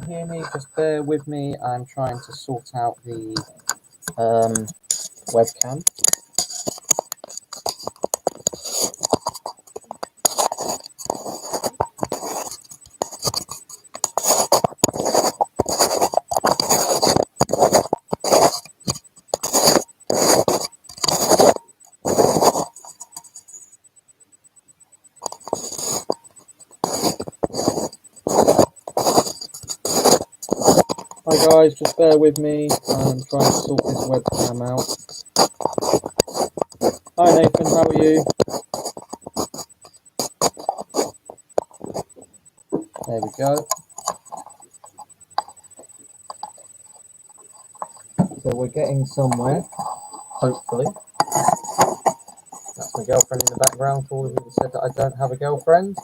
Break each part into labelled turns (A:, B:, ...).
A: hear me, just bear with me. I'm trying to sort out the webcam. Hi guys, just bear with me. I'm trying to sort this webcam out. Hi Nathan, how are you? There we go. So we're getting somewhere, hopefully. That's my girlfriend in the background for all of you who said that I don't have a girlfriend.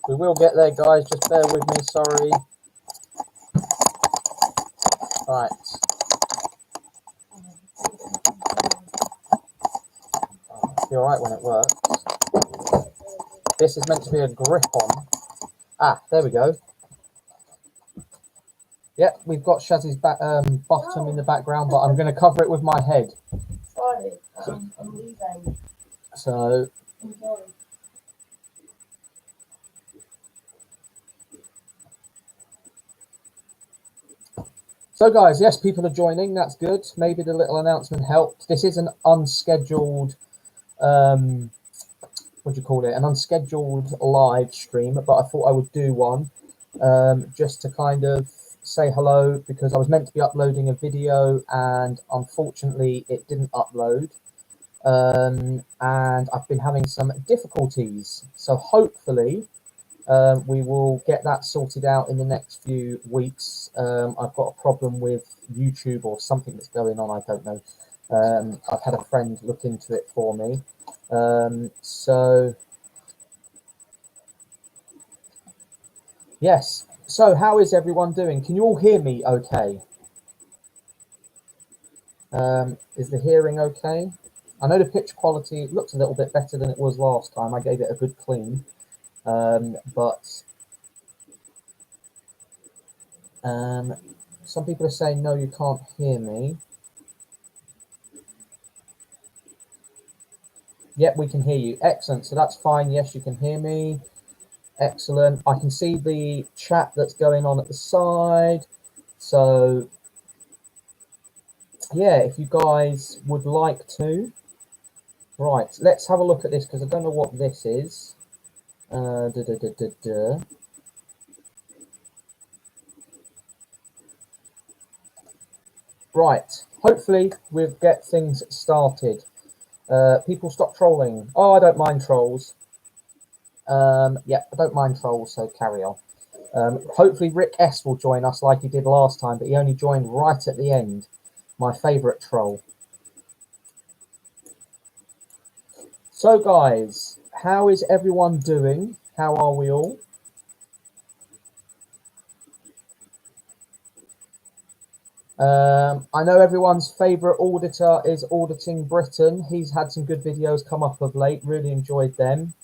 A: We will get there, guys. Just bear with me. Sorry. Right. It'll be alright when it works. This is meant to be a grip-on. Ah, there we go. Yep, we've got Shazzy's back, bottom in the background, but I'm going to cover it with my head.
B: Sorry, I'm leaving.
A: So. So guys, yes, people are joining. That's good. Maybe the little announcement helped. This is an unscheduled, what do you call it? An unscheduled live stream, but I thought I would do one just to kind of say hello, because I was meant to be uploading a video and unfortunately it didn't upload. And I've been having some difficulties. So hopefully we will get that sorted out in the next few weeks. I've got a problem with YouTube or something that's going on, I don't know. I've had a friend look into it for me. So, yes. So how is everyone doing? Can you all hear me okay? Is the hearing okay? I know the pitch quality looks a little bit better than it was last time. I gave it a good clean. But some people are saying, no, you can't hear me. Yep, we can hear you. Excellent. So that's fine. Yes, you can hear me. Excellent. I can see the chat that's going on at the side. So, yeah, if you guys would like to. Right, let's have a look at this, because I don't know what this is. Right, hopefully we'll get things started. People stop trolling. Oh, I don't mind trolls. Yeah, I don't mind trolls, so carry on. Hopefully Rick S will join us like he did last time, but he only joined right at the end. My favourite troll. So guys, how is everyone doing? How are we all? I know everyone's favourite auditor is Auditing Britain. He's had some good videos come up of late. Really enjoyed them.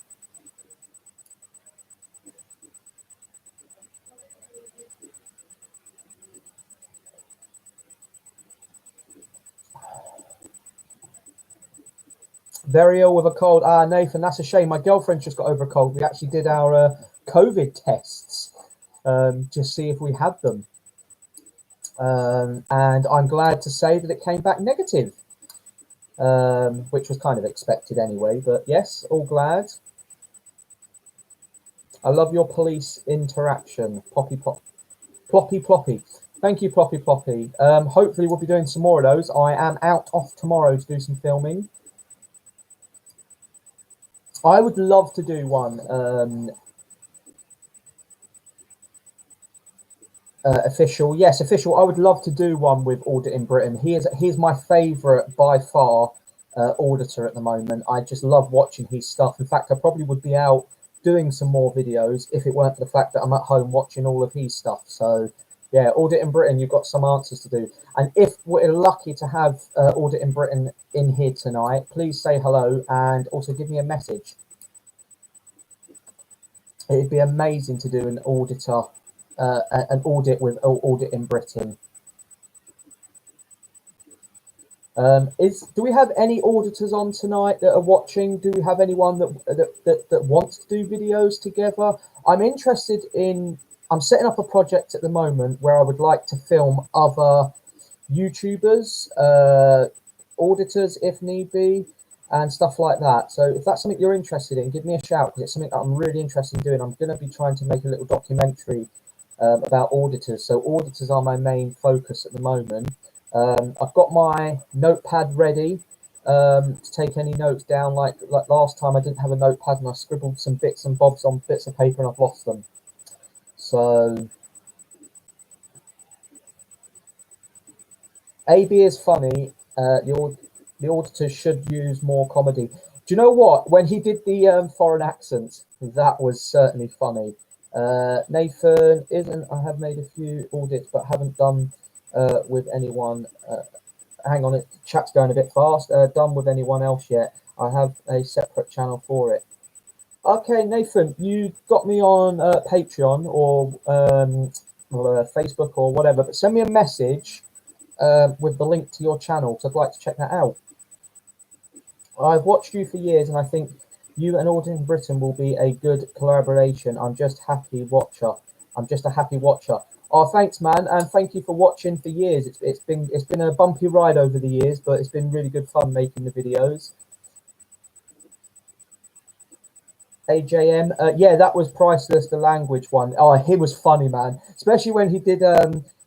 A: Very ill with a cold. Ah, Nathan, that's a shame. My girlfriend's just got over a cold. We actually did our COVID tests to see if we had them. And I'm glad to say that it came back negative, which was kind of expected anyway. But yes, all glad. I love your police interaction. Poppy Plop. Ploppy Ploppy. Thank you, Ploppy Ploppy. Hopefully we'll be doing some more of those. I am out off tomorrow to do some filming. I would love to do one official. Yes, official. I would love to do one with Auditing Britain. He's my favourite by far auditor at the moment. I just love watching his stuff. In fact, I probably would be out doing some more videos if it weren't for the fact that I'm at home watching all of his stuff. So Yeah, Audit in Britain, you've got some answers to do. And if we're lucky to have Audit in Britain in here tonight, please say hello and also give me a message. It'd be amazing to do an auditor, an audit with Audit in Britain. Do we have any auditors on tonight that are watching? Do we have anyone that wants to do videos together? I'm setting up a project at the moment where I would like to film other YouTubers, auditors if need be, and stuff like that. So if that's something you're interested in, give me a shout, because it's something that I'm really interested in doing. I'm going to be trying to make a little documentary about auditors. So auditors are my main focus at the moment. I've got my notepad ready to take any notes down. Like last time, I didn't have a notepad and I scribbled some bits and bobs on bits of paper and I've lost them. So AB is funny. The auditors should use more comedy. Do you know what? When he did the foreign accents, that was certainly funny. Nathan isn't. I have made a few audits, but haven't done with anyone. Hang on, chat's going a bit fast. Done with anyone else yet? I have a separate channel for it. Okay, Nathan, you got me on Patreon or Facebook or whatever, but send me a message with the link to your channel, because I'd like to check that out. I've watched you for years, and I think you and Audit in Britain will be a good collaboration. I'm just a happy watcher. Oh, thanks, man, and thank you for watching for years. It's been a bumpy ride over the years, but it's been really good fun making the videos. AJM, yeah, that was Priceless, the language one. Oh, he was funny, man, especially when he did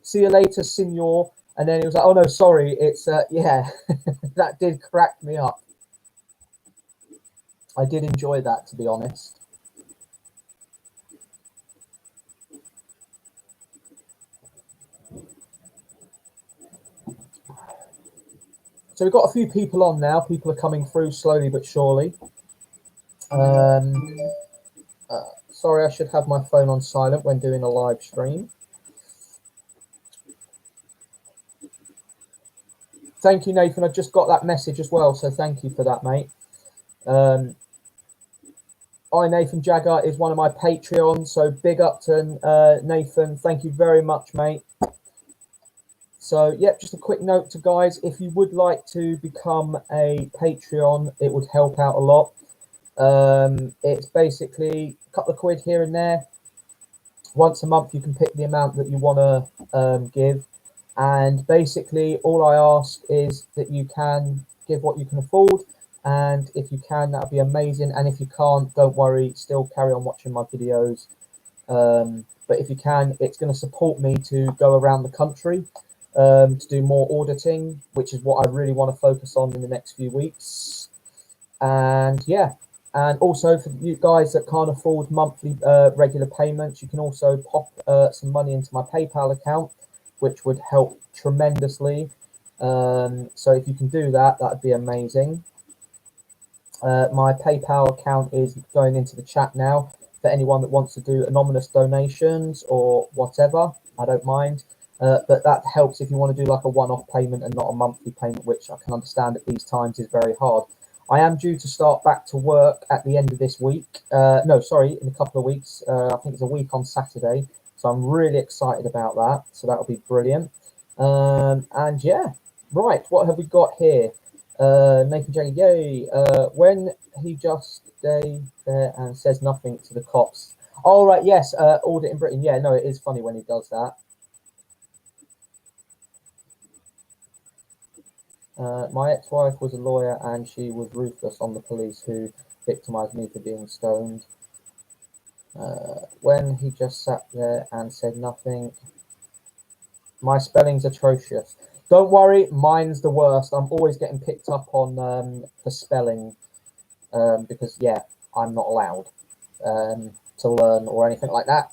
A: see you later, senor, and then he was like, oh no, sorry, it's yeah. That did crack me up. I did enjoy that, to be honest. So we've got a few people on now. People are coming through slowly but surely. Sorry, I should have my phone on silent when doing a live stream. Thank you, Nathan. I just got that message as well, so thank you for that, mate. Nathan Jagger is one of my Patreons, so big up to Nathan. Thank you very much, mate. So, yep, just a quick note to guys, if you would like to become a Patreon, it would help out a lot. It's basically a couple of quid here and there. Once a month, you can pick the amount that you want to give. And basically, all I ask is that you can give what you can afford. And if you can, that would be amazing. And if you can't, don't worry, still carry on watching my videos. But if you can, it's going to support me to go around the country to do more auditing, which is what I really want to focus on in the next few weeks. And yeah, and also for you guys that can't afford monthly regular payments, you can also pop some money into my PayPal account, which would help tremendously. So if you can do that, that'd be amazing. My PayPal account is going into the chat now for anyone that wants to do anonymous donations or whatever. I don't mind. But that helps if you want to do like a one-off payment and not a monthly payment, which I can understand at these times is very hard. I am due to start back to work at the end of this week. No, sorry, in a couple of weeks. I think it's a week on Saturday. So I'm really excited about that. So that'll be brilliant. And yeah, right. What have we got here? Nathan J. Yay. When he just stay there and says nothing to the cops. Oh, right. Yes. Audit in Britain. Yeah, no, it is funny when he does that. My ex-wife was a lawyer and she was ruthless on the police who victimized me for being stoned. When he just sat there and said nothing. My spelling's atrocious. Don't worry, mine's the worst. I'm always getting picked up on for spelling because, yeah, I'm not allowed to learn or anything like that.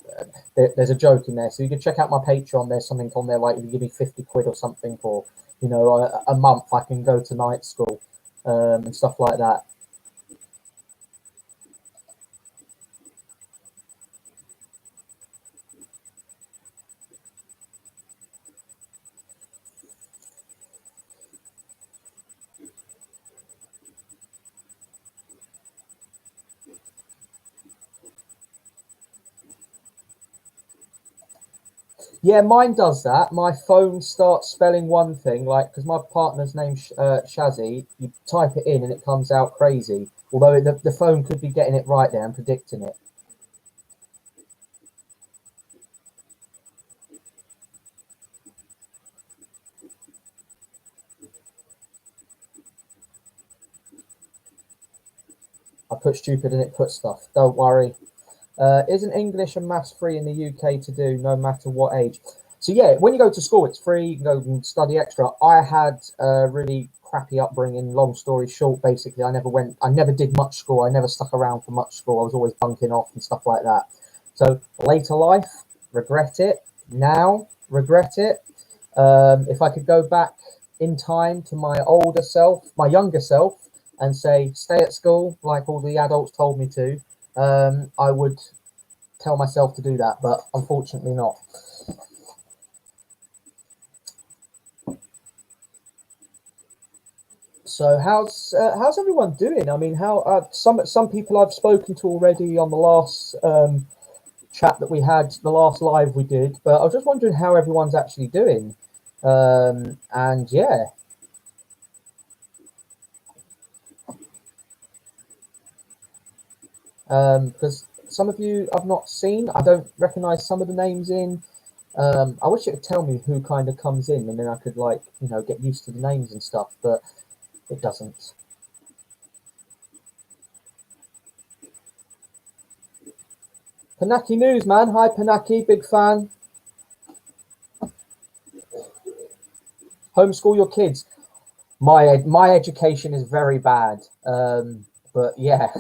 A: There's a joke in there. So you can check out my Patreon. There's something on there like if you give me 50 quid or something for, you know, a month, I can go to night school and stuff like that. Yeah, mine does that. My phone starts spelling one thing, like because my partner's name's Shazzy. You type it in and it comes out crazy. Although the phone could be getting it right there and predicting it. I put stupid and it puts stuff. Don't worry. Isn't English and maths free in the UK to do, no matter what age? So yeah, when you go to school, it's free. You can go and study extra. I had a really crappy upbringing. Long story short, basically, I never did much school. I never stuck around for much school. I was always bunking off and stuff like that. So later life, regret it. Now, regret it. If I could go back in time to my older self, my younger self, and say, stay at school like all the adults told me to, I would tell myself to do that, but unfortunately not. So how's everyone doing? I mean, how some people I've spoken to already on the last chat that we had, the last live we did, but I was just wondering how everyone's actually doing. And yeah, because some of you I've not seen, I don't recognize some of the names in. I wish it would tell me who kind of comes in, and then I could like get used to the names and stuff, but it doesn't. Panaki News, man. Hi, Panaki. Big fan. Homeschool your kids. My education is very bad. But yeah,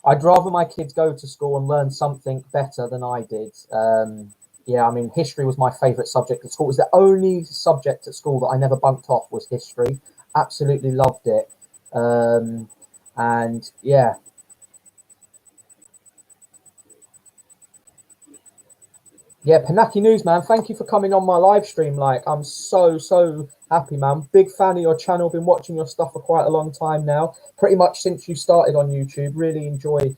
A: I'd rather my kids go to school and learn something better than I did. Yeah, I mean, history was my favourite subject at school. It was the only subject at school that I never bunked off was history. Absolutely loved it. And yeah, yeah, Panaki News, man. Thank you for coming on my live stream. Like, I'm so happy, man. Big fan of your channel. Been watching your stuff for quite a long time now. Pretty much since you started on YouTube. Really enjoy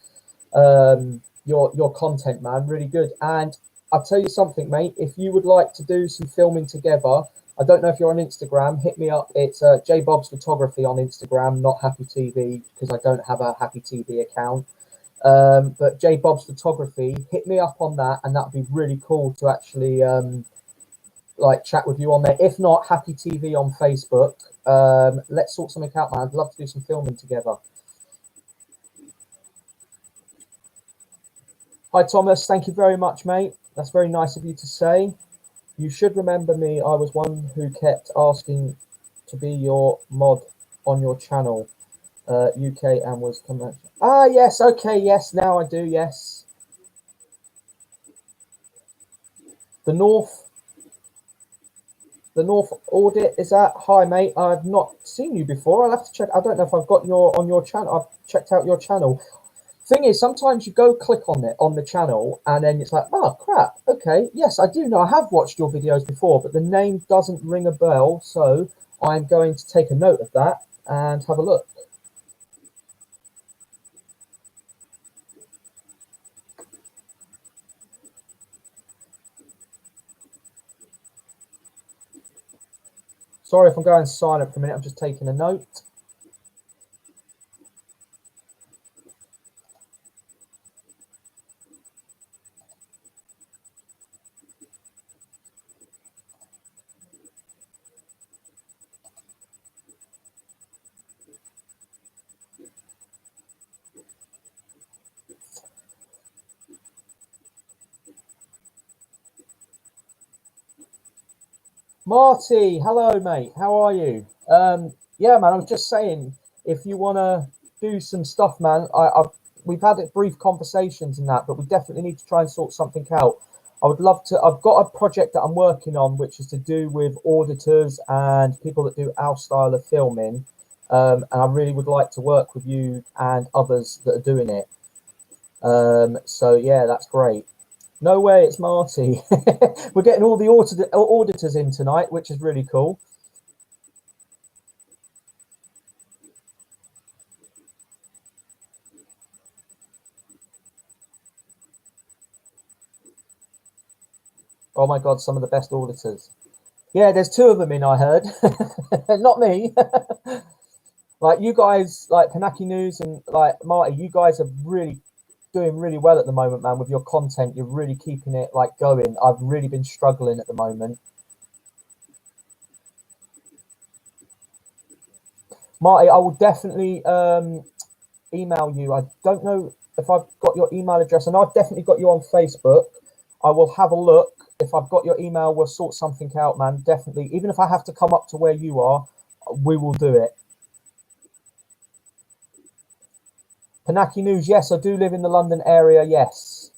A: your content, man. Really good. And I'll tell you something, mate. If you would like to do some filming together, I don't know if you're on Instagram. Hit me up. It's J Bob's Photography on Instagram, not Happy TV, because I don't have a Happy TV account. But J Bob's Photography, hit me up on that, and that'd be really cool to actually like chat with you on there. If not, Happy TV on Facebook. Let's sort something out, man. I'd love to do some filming together. Hi, Thomas. Thank you very much, mate. That's very nice of you to say. You should remember me. I was one who kept asking to be your mod on your channel, UK, and was coming. Ah, yes. Okay. Yes. Now I do. Yes. The North. The North Audit, is that? Hi, mate. I've not seen you before. I'll have to check. I don't know if I've got your on your channel. I've checked out your channel. Thing is, sometimes you go click on it on the channel, and then it's like, oh crap. Okay, yes, I do know. I have watched your videos before, but the name doesn't ring a bell. So I'm going to take a note of that and have a look. Sorry if I'm going silent for a minute. I'm just taking a note. Marty, hello, mate. How are you? Yeah, man. I was just saying, if you want to do some stuff, man, we've had brief conversations and that, but we definitely need to try and sort something out. I would love to. I've got a project that I'm working on, which is to do with auditors and people that do our style of filming, and I really would like to work with you and others that are doing it. So yeah, that's great. No way, it's Marty. We're getting all the auditors in tonight, which is really cool. Oh my God, some of the best auditors. Yeah, there's two of them in, I heard. Not me. Like you guys, like Panaki News and like Marty, you guys are really doing really well at the moment, man, with your content. You're really keeping it like going. I've really been struggling at the moment. Marty, I will definitely email you. I don't know if I've got your email address, and I've definitely got you on Facebook. I will have a look. If I've got your email, we'll sort something out, man. Definitely. Even if I have to come up to where you are, we will do it. Panaki News, yes, I do live in the London area, yes.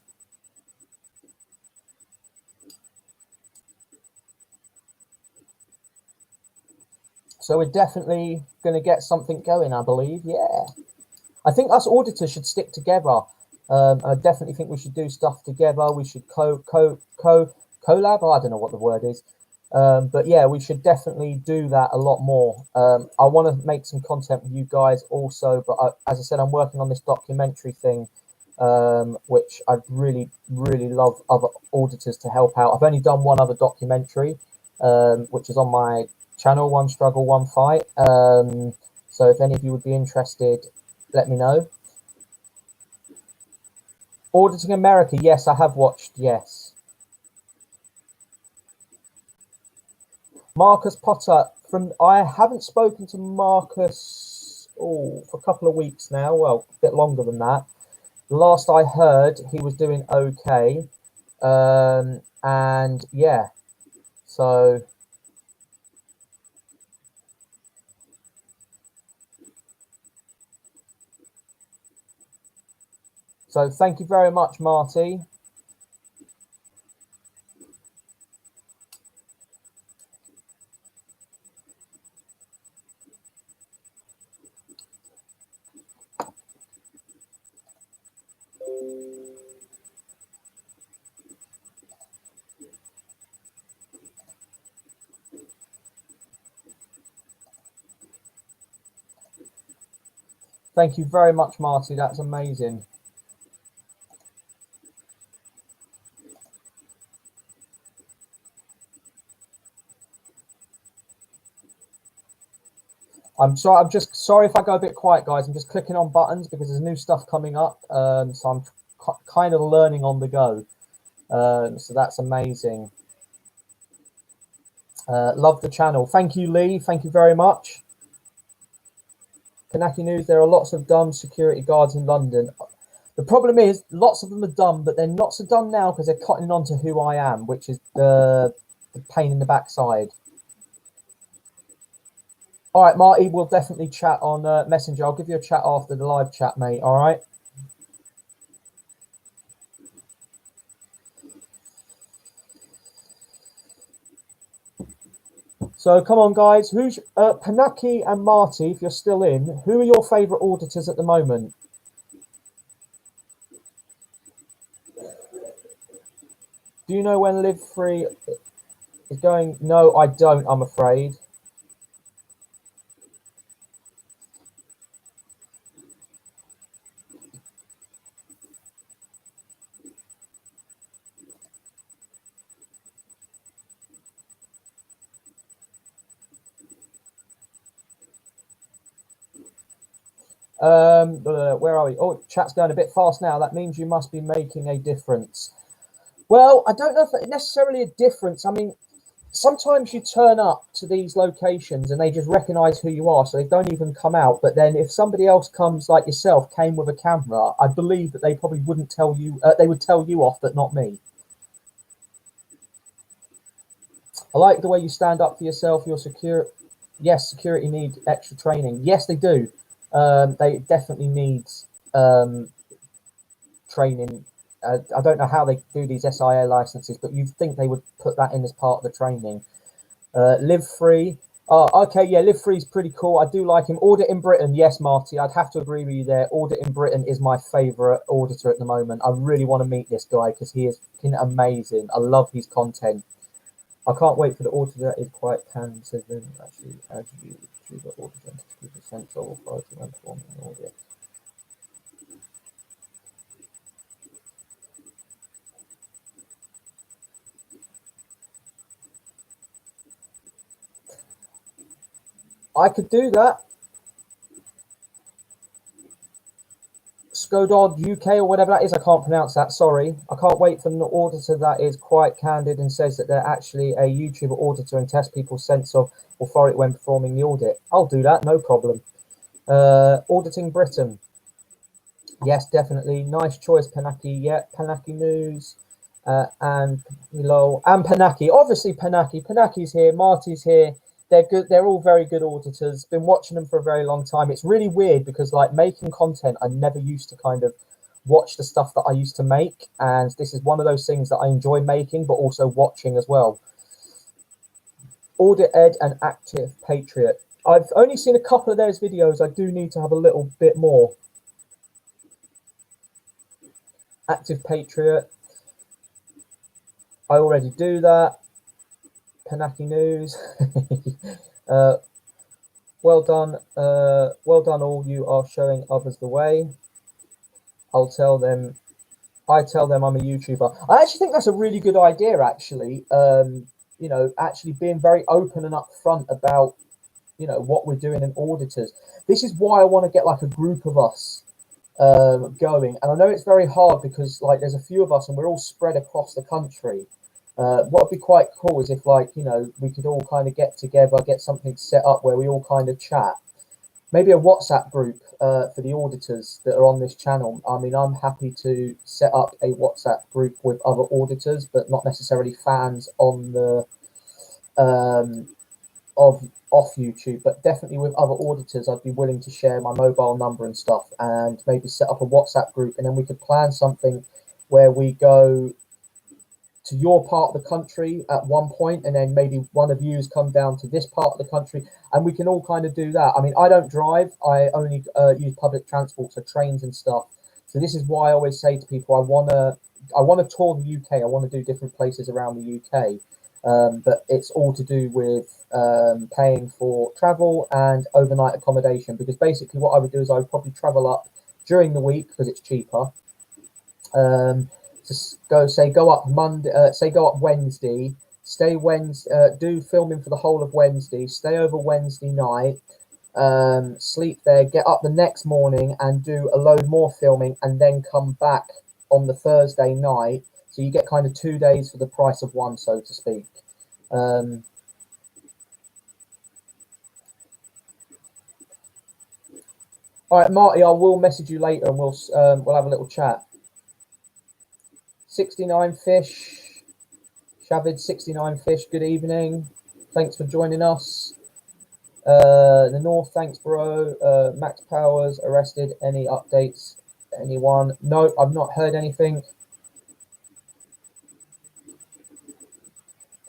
A: So we're definitely going to get something going, I believe, yeah. I think us auditors should stick together. I definitely think we should do stuff together. We should collab. I don't know what the word is. But yeah, we should definitely do that a lot more. I want to make some content with you guys also, but as I said, I'm working on this documentary thing, which I'd really, really love other auditors to help out. I've only done one other documentary, which is on my channel, One Struggle, One Fight. So if any of you would be interested, let me know. Auditing America, yes, I have watched, yes. Marcus Potter, I haven't spoken to Marcus for a couple of weeks now, well, a bit longer than that. The last I heard, he was doing okay. And yeah, so thank you very much, Marty. Thank you very much, Marty. That's amazing. I'm sorry. I'm just sorry if I go a bit quiet, guys. I'm just clicking on buttons because there's new stuff coming up. So I'm kind of learning on the go. So that's amazing. Love the channel. Thank you, Lee. Thank you very much. Kanaki News. There are lots of dumb security guards in London. The problem is, lots of them are dumb, but they're not so dumb now because they're cottoning on to who I am, which is the pain in the backside. All right, Marty, we'll definitely chat on Messenger. I'll give you a chat after the live chat, mate. All right. So come on, guys. Who's Panaki and Marty? If you're still in, who are your favourite auditors at the moment? Do you know when Live Free is going? No, I don't. I'm afraid. Where are we? Oh, chat's going a bit fast now. That means you must be making a difference. Well, I don't know if it's necessarily a difference. I mean, sometimes you turn up to these locations and they just recognize who you are, so they don't even come out. But then if somebody else comes, like yourself, came with a camera, I believe that they probably wouldn't tell you. They would tell you off, but not me. I like the way you stand up for yourself. You're secure. Yes, security need extra training. Yes, they do. They definitely need training. I don't know how they do these SIA licenses, but you'd think they would put that in as part of the training. Live Free. Oh, okay, yeah, Live Free is pretty cool. I do like him. Audit in Britain. Yes, Marty, I'd have to agree with you there. Audit in Britain is my favourite auditor at the moment. I really want to meet this guy because he is amazing. I love his content. I can't wait for the auditor that is quite consistent. Actually, as you choose the auditor to keep a central authority when performing an audit. I could do that. Skodod UK or whatever that is, I can't pronounce that, sorry. I can't wait for an auditor that is quite candid and says that they're actually a YouTuber auditor and test people's sense of authority when performing the audit. I'll do that, no problem. Auditing Britain. Yes, definitely. Nice choice, Panaki. Yeah, Panaki News. And Lol and Panaki. Obviously Panaki. Panaki's here, Marty's here. They're good, they're all very good auditors. Been watching them for a very long time. It's really weird because like making content, I never used to kind of watch the stuff that I used to make. And this is one of those things that I enjoy making, but also watching as well. Audit Ed and Active Patriot. I've only seen a couple of those videos. I do need to have a little bit more. Active Patriot. I already do that. Panaki News. Well done. Well done all. You are showing others the way. I tell them I'm a YouTuber. I actually think that's a really good idea, actually. You know, actually being very open and upfront about, you know, what we're doing in auditors. This is why I want to get like a group of us going. And I know it's very hard because like there's a few of us and we're all spread across the country. What would be quite cool is if like, you know, we could all kind of get together, get something set up where we all kind of chat. Maybe a WhatsApp group for the auditors that are on this channel. I mean, I'm happy to set up a WhatsApp group with other auditors, but not necessarily fans on the off YouTube, but definitely with other auditors. I'd be willing to share my mobile number and stuff and maybe set up a WhatsApp group, and then we could plan something where we go to your part of the country at one point, and then maybe one of you's come down to this part of the country, and we can all kind of do that. I mean, I don't drive, I only use public transport, so trains and stuff. So this is why I always say to people, I want to tour the UK. I want to do different places around the UK, but it's all to do with paying for travel and overnight accommodation, because basically what I would do is I would probably travel up during the week because it's cheaper. Go up Monday, go up Wednesday, stay Wednesday, do filming for the whole of Wednesday, stay over Wednesday night, sleep there, get up the next morning and do a load more filming, and then come back on the Thursday night. So you get kind of 2 days for the price of one, so to speak. All right, Marty, I will message you later and we'll have a little chat. 69 Fish, Shavid 69 Fish, good evening. Thanks for joining us. The North, thanks, bro. Max Powers arrested. Any updates? Anyone? No, I've not heard anything.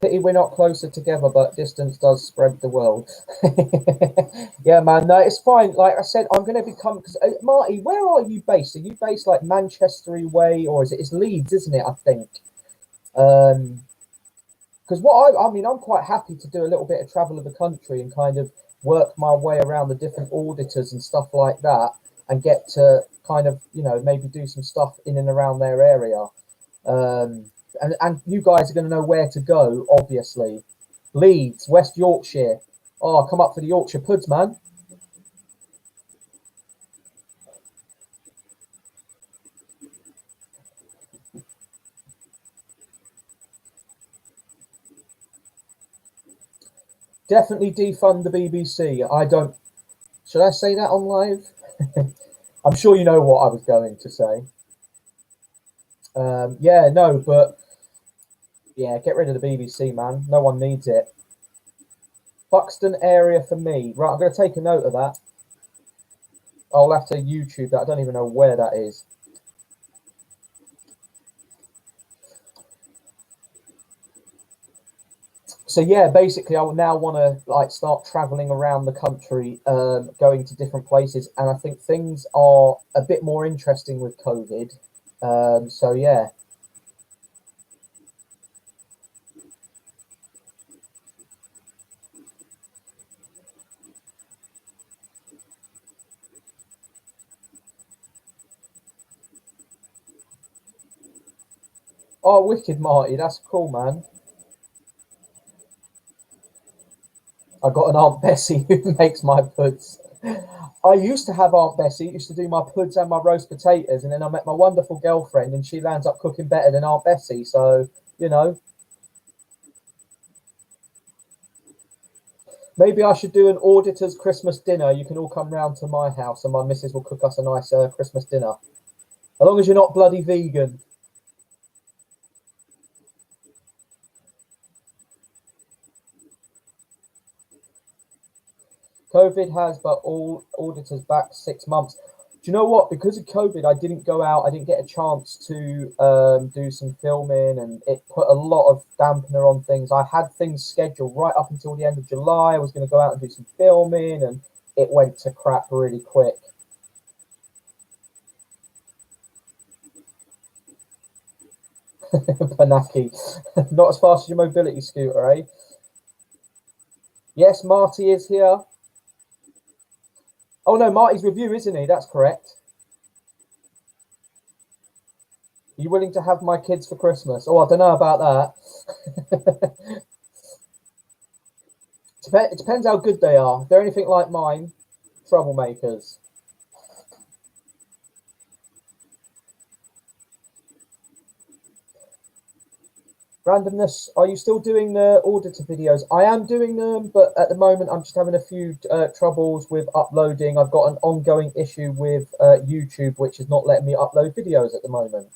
A: Pity we're not closer together, but distance does spread the world. Yeah, man, no, it's fine. Like I said, I'm going to become, because Marty, where are you based? Are you based like Manchester way, or it's Leeds, isn't it? I think. Because I mean, I'm quite happy to do a little bit of travel of the country and kind of work my way around the different auditors and stuff like that, and get to kind of, you know, maybe do some stuff in and around their area. And you guys are going to know where to go, obviously. Leeds, West Yorkshire. Oh, come up for the Yorkshire Puds, man. Definitely defund the BBC. I don't... Should I say that on live? I'm sure you know what I was going to say. Yeah, no, but... Yeah, get rid of the BBC, man. No one needs it. Buxton area for me. Right, I'm going to take a note of that. I'll have to YouTube that. I don't even know where that is. So yeah, basically I will now want to like start traveling around the country, going to different places, and I think things are a bit more interesting with COVID. So yeah. Oh, wicked, Marty, that's cool, man. I got an Aunt Bessie who makes my puds. I used to have Aunt Bessie, used to do my puds and my roast potatoes, and then I met my wonderful girlfriend, and she lands up cooking better than Aunt Bessie. So, you know, maybe I should do an auditor's Christmas dinner. You can all come round to my house, and my missus will cook us a nice Christmas dinner. As long as you're not bloody vegan. COVID has but all auditors back 6 months. Do you know what? Because of COVID, I didn't go out. I didn't get a chance to do some filming, and it put a lot of dampener on things. I had things scheduled right up until the end of July. I was going to go out and do some filming, and it went to crap really quick. Panaki, not as fast as your mobility scooter, eh? Yes, Marty is here. Oh no, Marty's with you, isn't he? That's correct. Are you willing to have my kids for Christmas? Oh, I don't know about that. It depends how good they are. If they're anything like mine, troublemakers. Randomness, are you still doing the auditor videos? I am doing them, but at the moment I'm just having a few troubles with uploading. I've got an ongoing issue with YouTube, which is not letting me upload videos at the moment.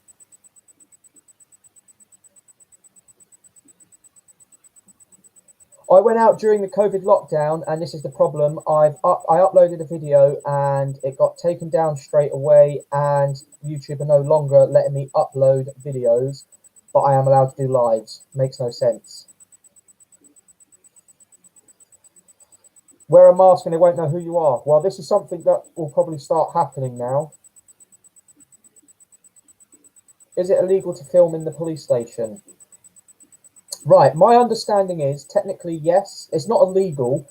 A: I went out during the COVID lockdown, and this is the problem. I uploaded a video and it got taken down straight away, and YouTube are no longer letting me upload videos, but I am allowed to do lives. Makes no sense. Wear a mask and they won't know who you are. Well, this is something that will probably start happening now. Is it illegal to film in the police station? Right, my understanding is technically yes. It's not illegal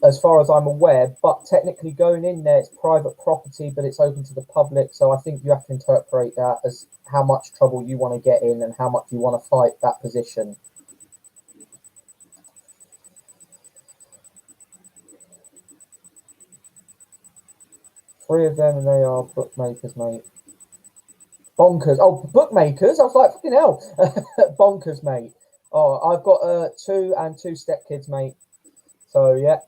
A: as far as I'm aware, but technically going in there, it's private property, but it's open to the public. So I think you have to interpret that as how much trouble you want to get in and how much you want to fight that position. Three of them, and they are bookmakers, mate. Bonkers. Oh, bookmakers. I was like, fucking hell. Bonkers, mate. Oh, I've got 2 and 2 stepkids, mate. So, yeah.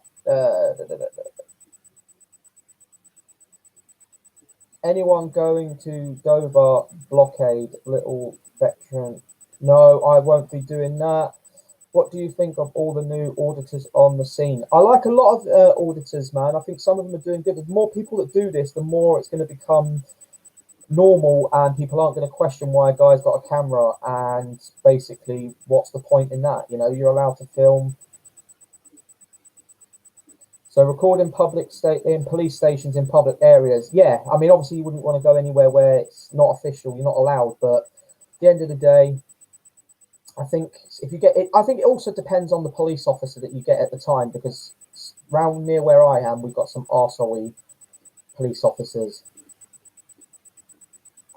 A: Anyone going to Dover blockade, little veteran? No, I won't be doing that. What do you think of all the new auditors on the scene? I like a lot of auditors, man. I think some of them are doing good. The more people that do this, the more it's going to become normal, and people aren't going to question why a guy's got a camera, and basically what's the point in that? You know, you're allowed to film. So recording in police stations in public areas. Yeah, I mean, obviously you wouldn't want to go anywhere where it's not official, you're not allowed, but at the end of the day, I think if you get it, I think it also depends on the police officer that you get at the time, because round near where I am, we've got some arsehole police officers.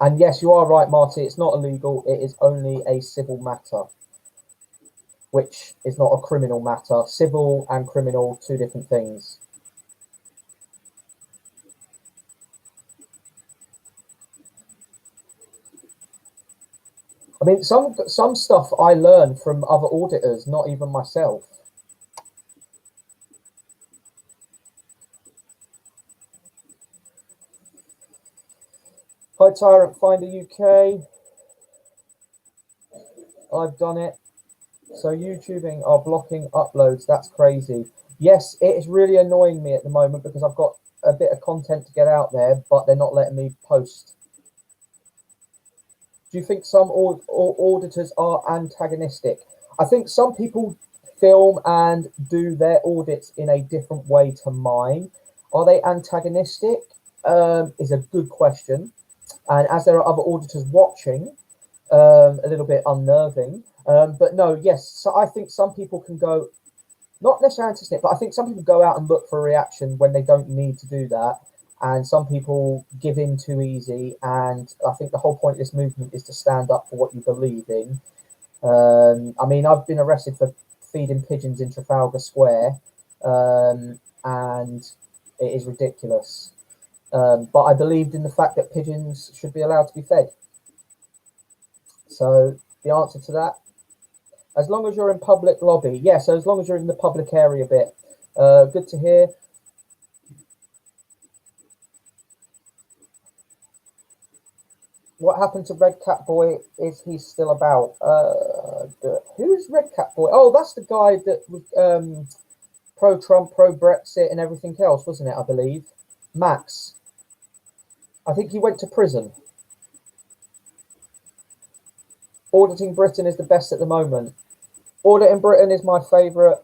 A: And yes, you are right, Marty, it's not illegal, it is only a civil matter, which is not a criminal matter. Civil and criminal, 2 different things. I mean, some stuff I learned from other auditors, not even myself. Hi, Tyrant Finder UK. I've done it. So YouTubing are blocking uploads. That's crazy. Yes, it is really annoying me at the moment because I've got a bit of content to get out there, but they're not letting me post. Do you think some auditors are antagonistic? I think some people film and do their audits in a different way to mine. Are they antagonistic? Is a good question. And as there are other auditors watching, a little bit unnerving. But no, yes. So I think some people can go, not necessarily anti-snip, but I think some people go out and look for a reaction when they don't need to do that. And some people give in too easy. And I think the whole point of this movement is to stand up for what you believe in. I mean, I've been arrested for feeding pigeons in Trafalgar Square. and it is ridiculous. But I believed in the fact that pigeons should be allowed to be fed. So the answer to that, as long as you're in public lobby, yeah, so as long as you're in the public area bit, good to hear. What happened to Red Cat Boy? Is he still about? Who's Red Cat Boy? Oh, that's the guy that was pro-Trump, pro-Brexit and everything else, wasn't it, I believe? Max. I think he went to prison. Auditing Britain is the best at the moment. Auditing Britain is my favourite.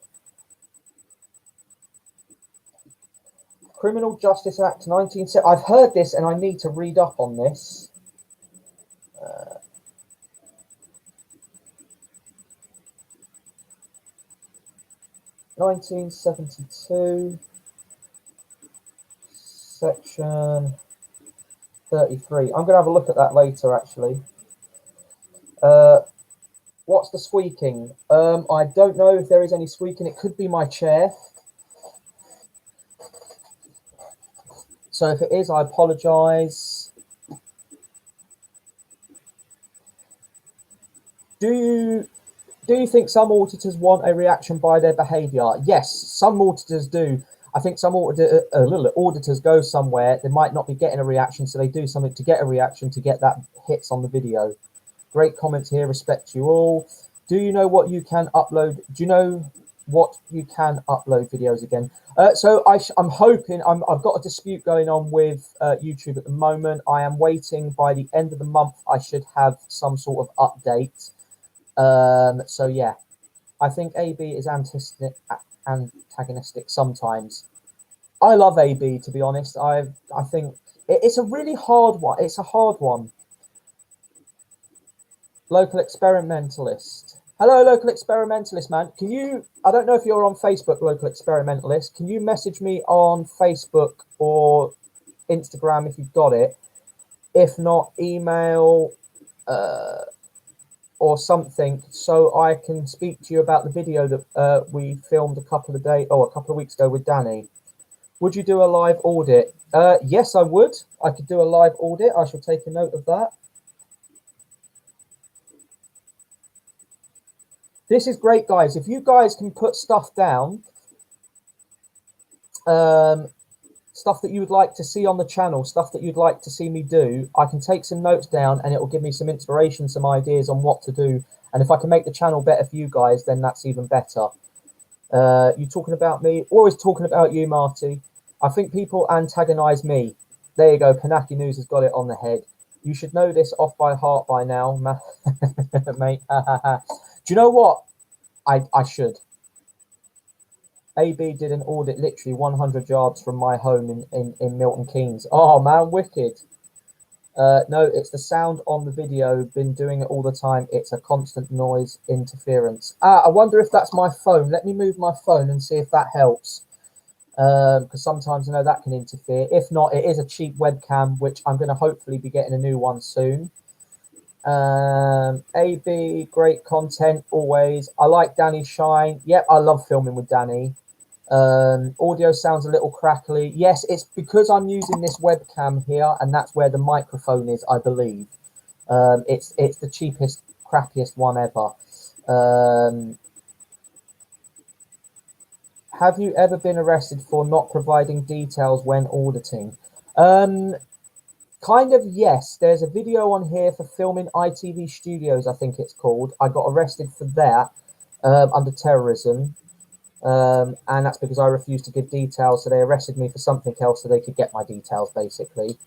A: Criminal Justice Act 1970. I've heard this and I need to read up on this. 1972, section 33. I'm going to have a look at that later, actually. What's the squeaking? I don't know if there is any squeaking. It could be my chair. So if it is, I apologise. Do you think some auditors want a reaction by their behaviour? Yes, some auditors do. I think some auditors go somewhere, they might not be getting a reaction, so they do something to get a reaction to get that hits on the video. Great comments here, respect to you all. Do you know what you can upload? Do you know what you can upload videos again? So I'm hoping, I've got a dispute going on with YouTube at the moment. I am waiting by the end of the month, I should have some sort of update. So yeah, I think AB is antagonistic sometimes. I love AB, to be honest. I think it's a really hard one. It's a hard one. Local experimentalist. Hello, local experimentalist, man. Can you, I don't know if you're on Facebook, local experimentalist. Can you message me on Facebook or Instagram if you've got it? If not, email or something, so I can speak to you about the video that we filmed a couple of weeks ago with Danny. Would you do a live audit? Yes, I would. I could do a live audit. I shall take a note of that. This is great, guys. If you guys can put stuff down, stuff that you would like to see on the channel, stuff that you'd like to see me do, I can take some notes down and it will give me some inspiration, some ideas on what to do. And if I can make the channel better for you guys, then that's even better. You talking about me? Always talking about you, Marty. I think people antagonize me. There you go. Panaki News has got it on the head. You should know this off by heart by now, mate. Do you know what? I should. AB did an audit literally 100 yards from my home in Milton Keynes. Oh, man, wicked. No, it's the sound on the video. Been doing it all the time. It's a constant noise interference. I wonder if that's my phone. Let me move my phone and see if that helps. Because sometimes I know that can interfere. If not, it is a cheap webcam, which I'm going to hopefully be getting a new one soon. AB, great content always. I like Danny Shine. Yep, I love filming with Danny. Audio sounds a little crackly. Yes, it's because I'm using this webcam here, and that's where the microphone is, I believe. It's the cheapest, crappiest one ever. Have you ever been arrested for not providing details when auditing? Kind of, yes. There's a video on here for filming ITV Studios, I think it's called. I got arrested for that under terrorism. And that's because I refused to give details, so they arrested me for something else so they could get my details, basically.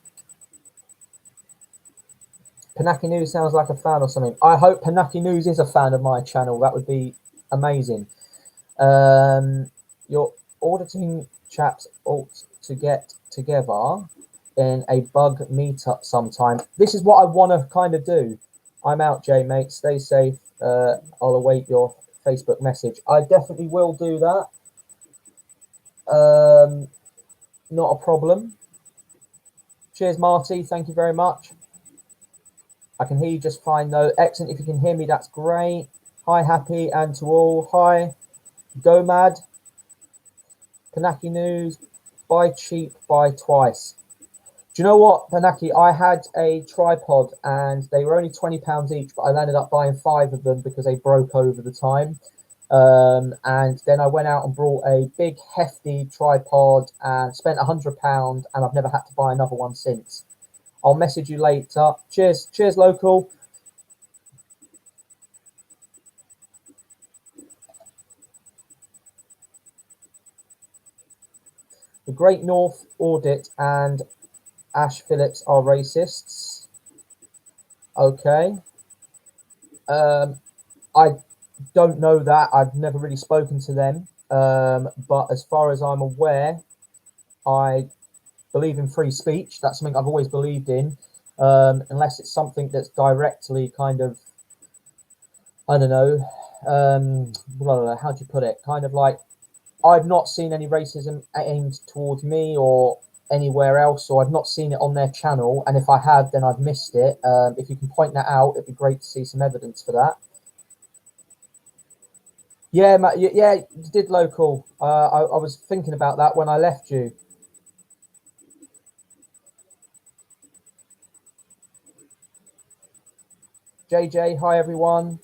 A: Panaki News sounds like a fan or something. I hope Panaki News is a fan of my channel. That would be amazing. Your auditing chaps ought to get together in a bug meetup sometime. This is what I want to kind of do. I'm out, Jay, mate. Stay safe. I'll await your Facebook message. I definitely will do that. Not a problem. Cheers, Marty. Thank you very much. I can hear you just fine, though. Excellent. If you can hear me, that's great. Hi, Happy, and to all. Hi, Go Mad. Kanaki News, buy cheap, buy twice. Do you know what, Kanaki? I had a tripod and they were only £20 each, but I ended up buying 5 of them because they broke over the time. And then I went out and brought a big, hefty tripod and spent £100, and I've never had to buy another one since. I'll message you later. Cheers, cheers, local. The Great North Audit and Ash Phillips are racists. Okay. I don't know that. I've never really spoken to them. But as far as I'm aware, I believe in free speech. That's something I've always believed in, unless it's something that's directly kind of, I don't know, blah, blah, blah, how do you put it? Kind of like, I've not seen any racism aimed towards me or anywhere else, so I've not seen it on their channel. And if I have, then I've missed it. If you can point that out, it'd be great to see some evidence for that. Yeah, Matt, yeah, you did, local. I was thinking about that when I left you. JJ, hi everyone.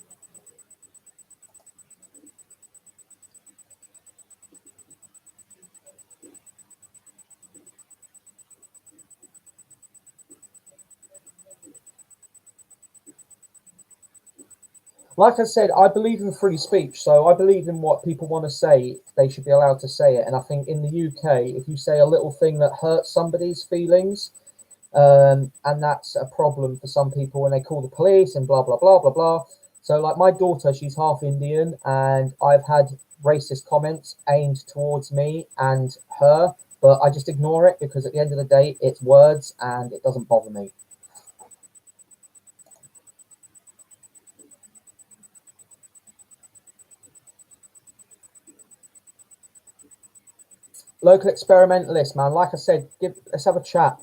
A: Like I said, I believe in free speech, so I believe in what people want to say. They should be allowed to say it. And I think in the UK, if you say a little thing that hurts somebody's feelings, and that's a problem for some people when they call the police and blah, blah, blah, blah, blah. So, like my daughter, she's half Indian, and I've had racist comments aimed towards me and her, but I just ignore it because at the end of the day, it's words and it doesn't bother me. Local experimentalist, man. Like I said, let's have a chat.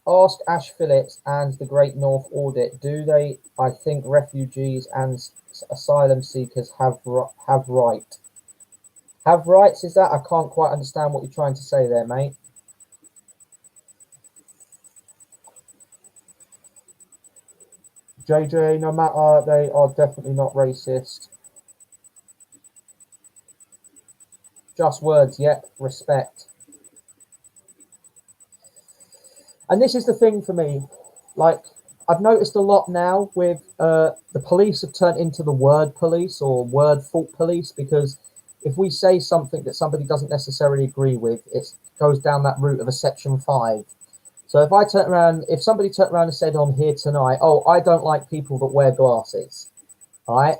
A: Ask Ash Phillips and the Great North Audit. Do they? I think refugees and asylum seekers have right. Have rights? Is that? I can't quite understand what you're trying to say there, mate. JJ, no matter, they are definitely not racist. Just words, yep, respect. And this is the thing for me, like, I've noticed a lot now with the police have turned into the word police or word fault police, because if we say something that somebody doesn't necessarily agree with, it goes down that route of a section 5. So if I turn around, if somebody turned around and said on here tonight, oh, I don't like people that wear glasses, right?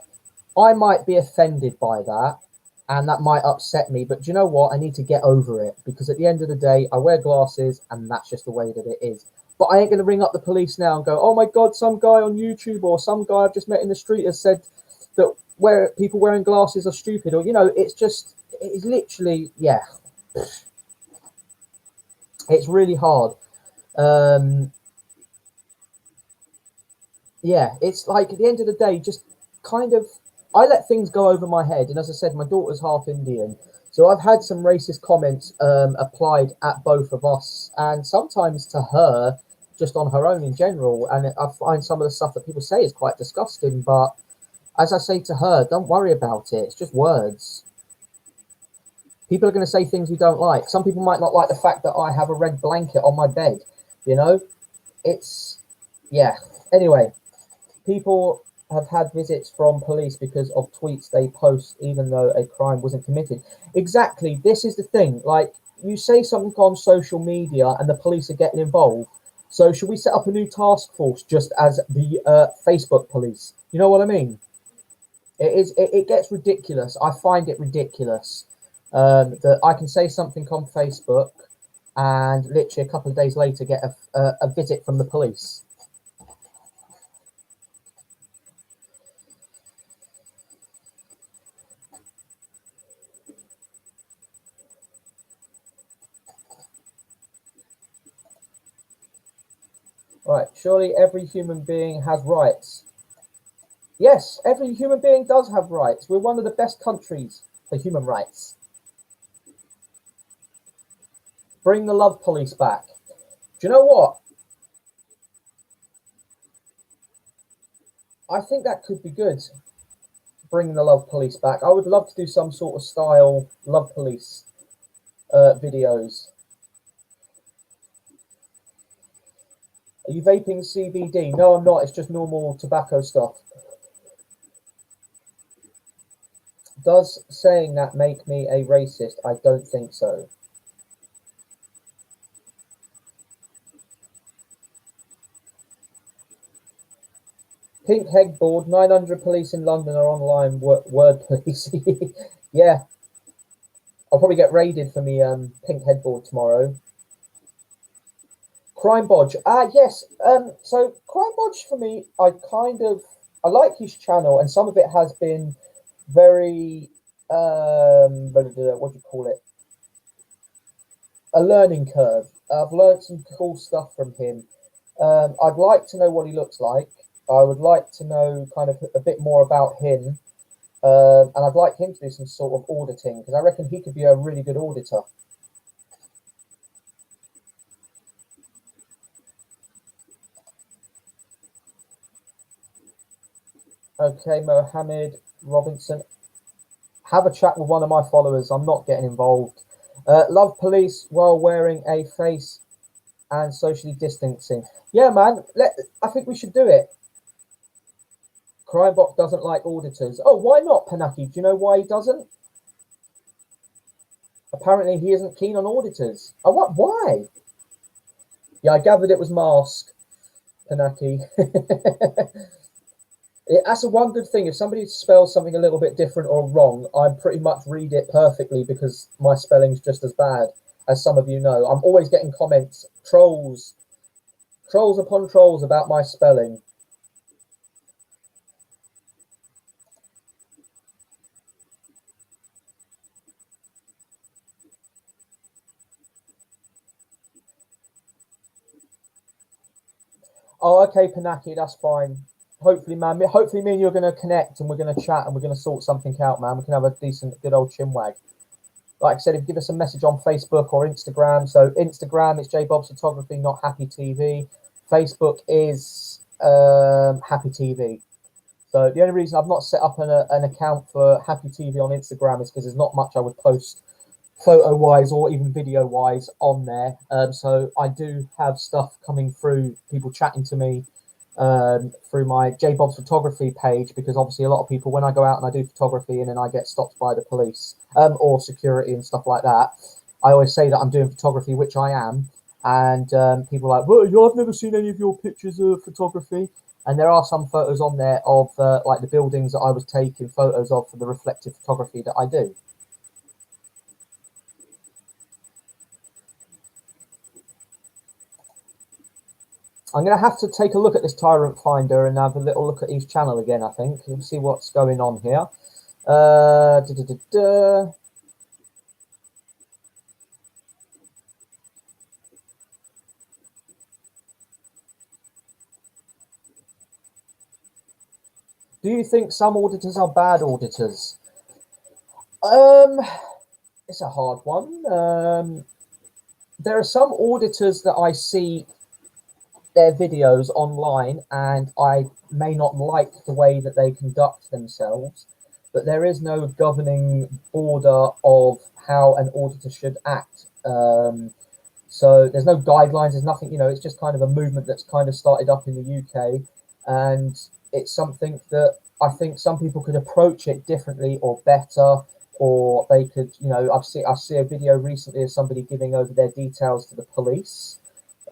A: I might be offended by that, and that might upset me, but do you know what? I need to get over it, because at the end of the day, I wear glasses and that's just the way that it is. But I ain't going to ring up the police now and go, oh my God, some guy on YouTube or some guy I've just met in the street has said that people wearing glasses are stupid, or, you know, it's literally, yeah, it's really hard. Yeah, it's like at the end of the day, just kind of, I let things go over my head. And as I said, my daughter's half Indian. So I've had some racist comments applied at both of us, and sometimes to her, just on her own in general. And I find some of the stuff that people say is quite disgusting. But as I say to her, don't worry about it. It's just words. People are going to say things we don't like. Some people might not like the fact that I have a red blanket on my bed. You know, yeah. Anyway, people have had visits from police because of tweets they post, even though a crime wasn't committed. Exactly. This is the thing. Like, you say something on social media and the police are getting involved. So should we set up a new task force just as the Facebook police? You know what I mean? It gets ridiculous. I find it ridiculous that I can say something on Facebook and literally a couple of days later get a visit from the police. Right, surely every human being has rights. Yes, every human being does have rights. We're one of the best countries for human rights. Bring the love police back. Do you know what? I think that could be good. Bring the love police back. I would love to do some sort of style love police videos. Are you vaping CBD? No, I'm not. It's just normal tobacco stuff. Does saying that make me a racist? I don't think so. Pink headboard, 900 police in London are online word police. Yeah. I'll probably get raided for me pink headboard tomorrow. Crime Bodge. Yes. So Crime Bodge for me, I like his channel, and some of it has been very what do you call it? A learning curve. I've learned some cool stuff from him. I'd like to know what he looks like. I would like to know kind of a bit more about him. And I'd like him to do some sort of auditing, because I reckon he could be a really good auditor. Okay, Mohammed Robinson. Have a chat with one of my followers. I'm not getting involved. Love police while wearing a face and socially distancing. Yeah, man. I think we should do it. Crybot doesn't like auditors. Oh, why not, Panaki? Do you know why he doesn't? Apparently, he isn't keen on auditors. Oh, what? Why? Yeah, I gathered it was Mask, Panaki. That's a one good thing. If somebody spells something a little bit different or wrong, I pretty much read it perfectly, because my spelling's just as bad, as some of you know. I'm always getting comments, trolls upon trolls about my spelling. Oh, okay, Panaki, that's fine. Hopefully, man. Hopefully, me and you're going to connect, and we're going to chat, and we're going to sort something out, man. We can have a decent, good old chinwag. Like I said, give us a message on Facebook or Instagram. So Instagram, it's J Bob's Photography, not Happy TV. Facebook is Happy TV. So the only reason I've not set up an account for Happy TV on Instagram is because there's not much I would post photo-wise or even video-wise on there. So I do have stuff coming through, people chatting to me through my J Bob's Photography page, because obviously a lot of people, when I go out and I do photography and then I get stopped by the police or security and stuff like that, I always say that I'm doing photography, which I am, and people are like, well, I've never seen any of your pictures of photography. And there are some photos on there of like the buildings that I was taking photos of for the reflective photography that I do. I'm going to have to take a look at this Tyrant Finder and have a little look at his channel again, I think, and see what's going on here. Do you think some auditors are bad auditors? It's a hard one. There are some auditors that I see their videos online, and I may not like the way that they conduct themselves, but there is no governing order of how an auditor should act. So there's no guidelines, there's nothing, it's just kind of a movement that's kind of started up in the UK, and it's something that I think some people could approach it differently or better, or they could, I see a video recently of somebody giving over their details to the police.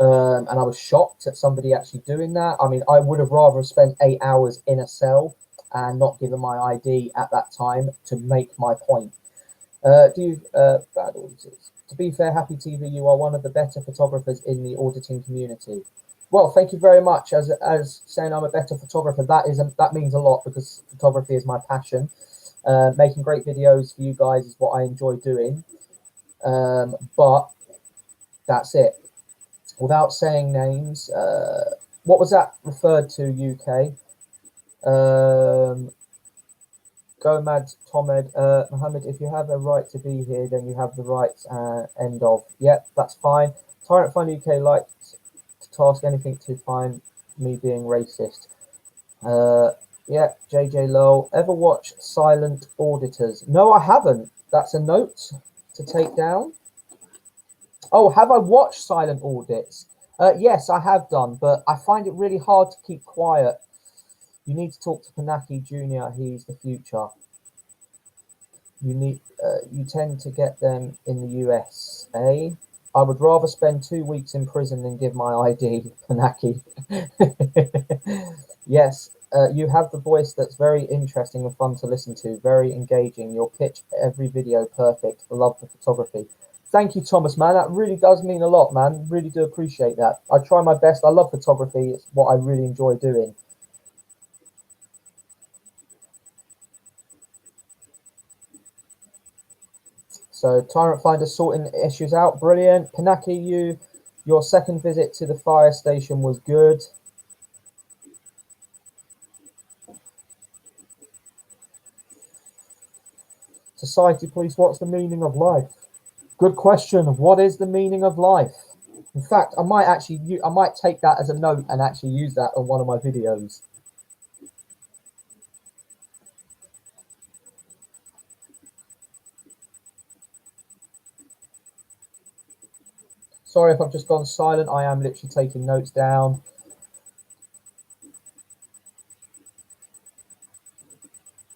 A: And I was shocked at somebody actually doing that. I mean, I would have rather spent 8 hours in a cell and not given my ID at that time to make my point. Bad auditors? To be fair, Happy TV, you are one of the better photographers in the auditing community. Well, thank you very much. As saying I'm a better photographer, that means a lot, because photography is my passion. Making great videos for you guys is what I enjoy doing. But that's it. Without saying names, What was that referred to, UK? Go mad, Tomed. Mohammed, if you have a right to be here, then you have the right, end of. Yep, that's fine. Tyrant Fund UK liked to task anything to find me being racist. Yeah, JJ Lowell. Ever watch Silent Auditors? No, I haven't. That's a note to take down. Oh, have I watched Silent Audits? Yes, I have done, but I find it really hard to keep quiet. You need to talk to Panaki Jr. He's the future. You tend to get them in the USA. I would rather spend 2 weeks in prison than give my ID, Panaki. Yes, you have the voice that's very interesting and fun to listen to, very engaging. Your pitch, every video, perfect. Love the photography. Thank you, Thomas, man. That really does mean a lot, man. Really do appreciate that. I try my best. I love photography. It's what I really enjoy doing. So Tyrant Finder sorting issues out. Brilliant. Pinaki, your second visit to the fire station was good. Society Police, what's the meaning of life? Good question. What is the meaning of life? In fact, I might take that as a note and actually use that on one of my videos. Sorry if I've just gone silent. I am literally taking notes down.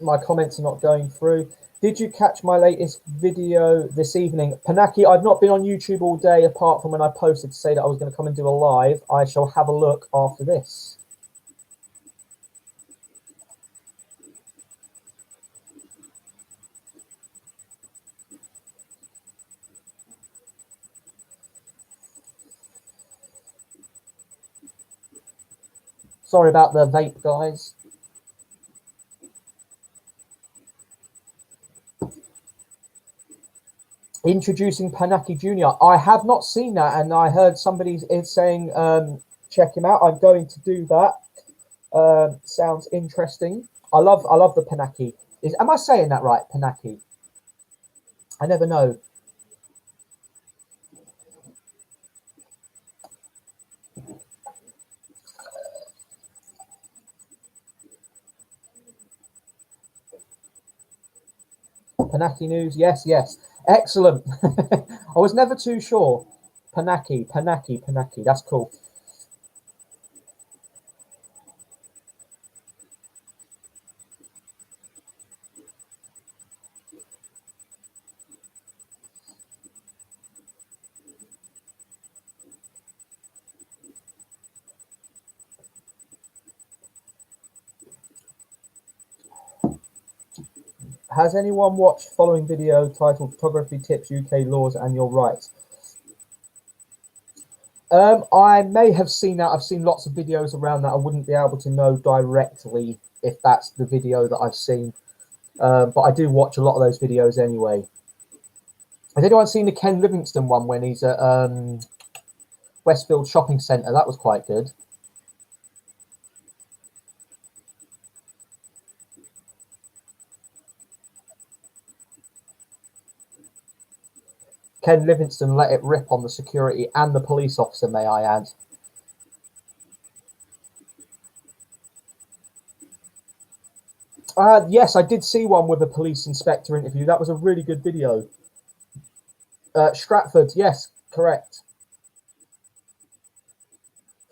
A: My comments are not going through. Did you catch my latest video this evening? Panaki, I've not been on YouTube all day apart from when I posted to say that I was going to come and do a live. I shall have a look after this. Sorry about the vape, guys. Introducing Panaki Jr. I have not seen that, and I heard somebody is saying check him out. I'm going to do that. Sounds interesting. I love the Panaki. Am I saying that right? Panaki. I never know. Panaki news. Yes, yes. Excellent. I was never too sure. Panaki. That's cool. Has anyone watched following video titled Photography Tips, UK Laws and Your Rights? I may have seen that. I've seen lots of videos around that. I wouldn't be able to know directly if that's the video that I've seen. But I do watch a lot of those videos anyway. Has anyone seen the Ken Livingstone one when he's at Westfield Shopping Centre? That was quite good. Ken Livingstone let it rip on the security and the police officer, may I add. Yes, I did see one with a police inspector interview. That was a really good video. Stratford, yes, correct.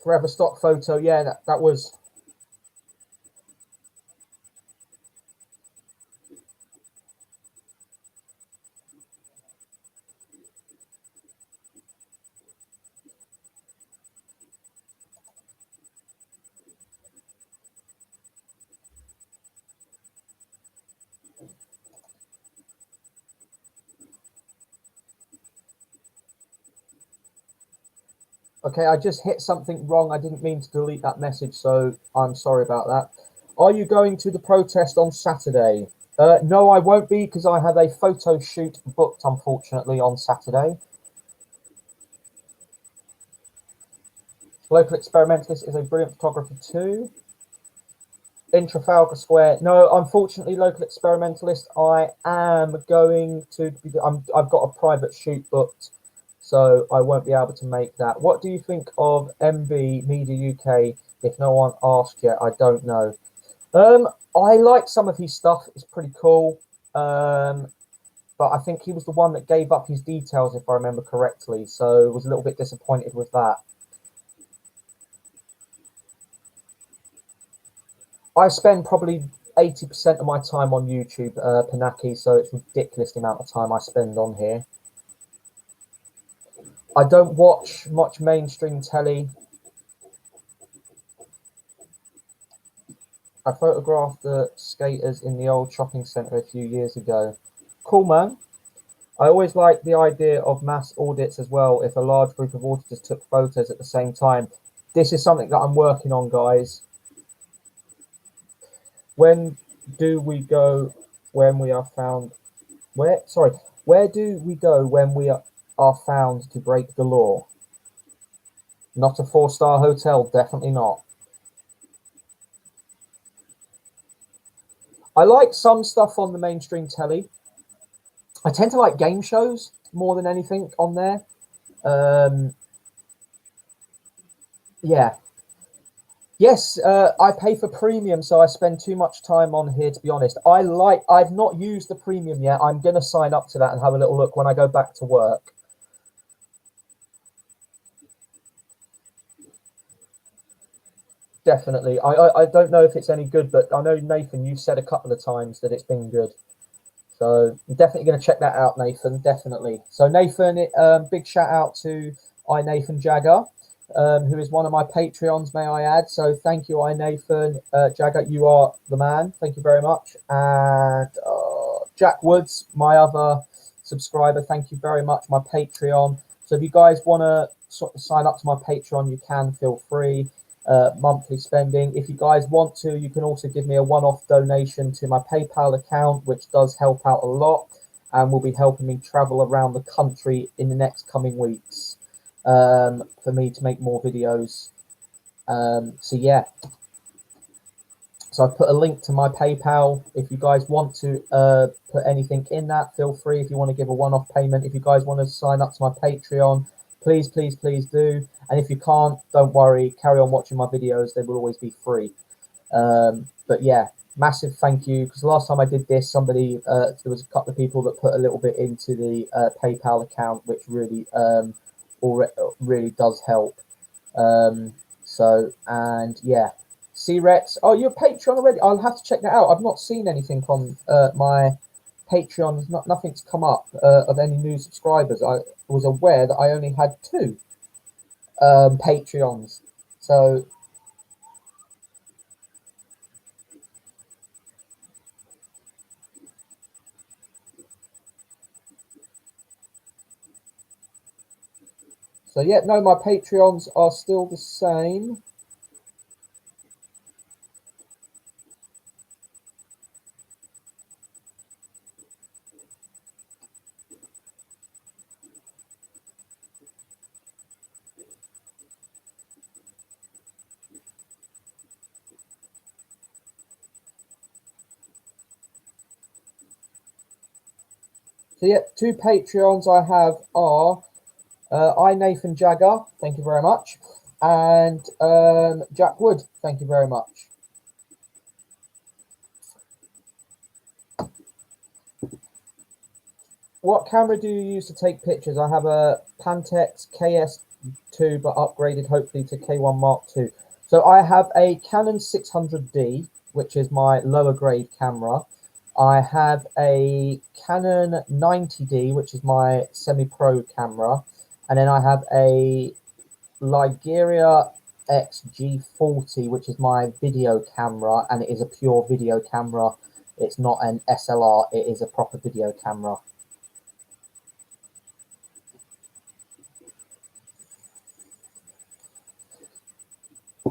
A: Forever stock photo, yeah, that was. Okay, I just hit something wrong. I didn't mean to delete that message, so I'm sorry about that. Are you going to the protest on Saturday? No, I won't be because I have a photo shoot booked, unfortunately, on Saturday. Local experimentalist is a brilliant photographer too. In Trafalgar Square, no, unfortunately, local experimentalist. I am going to be. I've got a private shoot booked, so I won't be able to make that. What do you think of MV Media UK? If no one asked yet, I don't know. I like some of his stuff. It's pretty cool. But I think he was the one that gave up his details, if I remember correctly. So I was a little bit disappointed with that. I spend probably 80% of my time on YouTube, Panaki, so it's ridiculous the amount of time I spend on here. I don't watch much mainstream telly. I photographed the skaters in the old shopping centre a few years ago. Cool, man. I always like the idea of mass audits as well, if a large group of auditors took photos at the same time. This is something that I'm working on, guys. When do we go when we are found? Where do we go when we are found to break the law? Not a 4-star hotel, definitely not. I like some stuff on the mainstream telly. I tend to like game shows more than anything on there. Yeah. Yes, I pay for premium, so I spend too much time on here, to be honest. I've not used the premium yet. I'm going to sign up to that and have a little look when I go back to work. Definitely. I don't know if it's any good, but I know, Nathan, you've said a couple of times that it's been good. So I'm definitely going to check that out, Nathan. Definitely. So Nathan, big shout out to Nathan Jagger, who is one of my Patreons, may I add. So thank you, Nathan Jagger. You are the man. Thank you very much. And Jack Woods, my other subscriber. Thank you very much, my Patreon. So if you guys want to sort of sign up to my Patreon, you can, feel free. Monthly spending. If you guys want to, you can also give me a one-off donation to my PayPal account, which does help out a lot and will be helping me travel around the country in the next coming weeks, for me to make more videos. So yeah, so I've put a link to my PayPal. If you guys want to put anything in that, feel free. If you want to give a one-off payment, if you guys want to sign up to my Patreon, please do. And if you can't, don't worry, carry on watching my videos. They will always be free. But yeah, massive thank you, because last time I did this, somebody there was a couple of people that put a little bit into the PayPal account, which really really does help. So, and yeah, C-Rex, oh, you're a Patreon already? I'll have to check that out. I've not seen anything on my Patreon. Nothing's come up of any new subscribers. I was aware that I only had 2 Patreons. So yeah, no, my Patreons are still the same. So yeah, 2 Patreons I have are Nathan Jagger, thank you very much, and Jack Wood, thank you very much. What camera do you use to take pictures? I have a Pantex KS2, but upgraded hopefully to K1 Mark II. So I have a Canon 600D, which is my lower grade camera. I have a Canon 90D, which is my semi-pro camera. And then I have a Ligera XG40, which is my video camera, and it is a pure video camera. It's not an SLR, it is a proper video camera.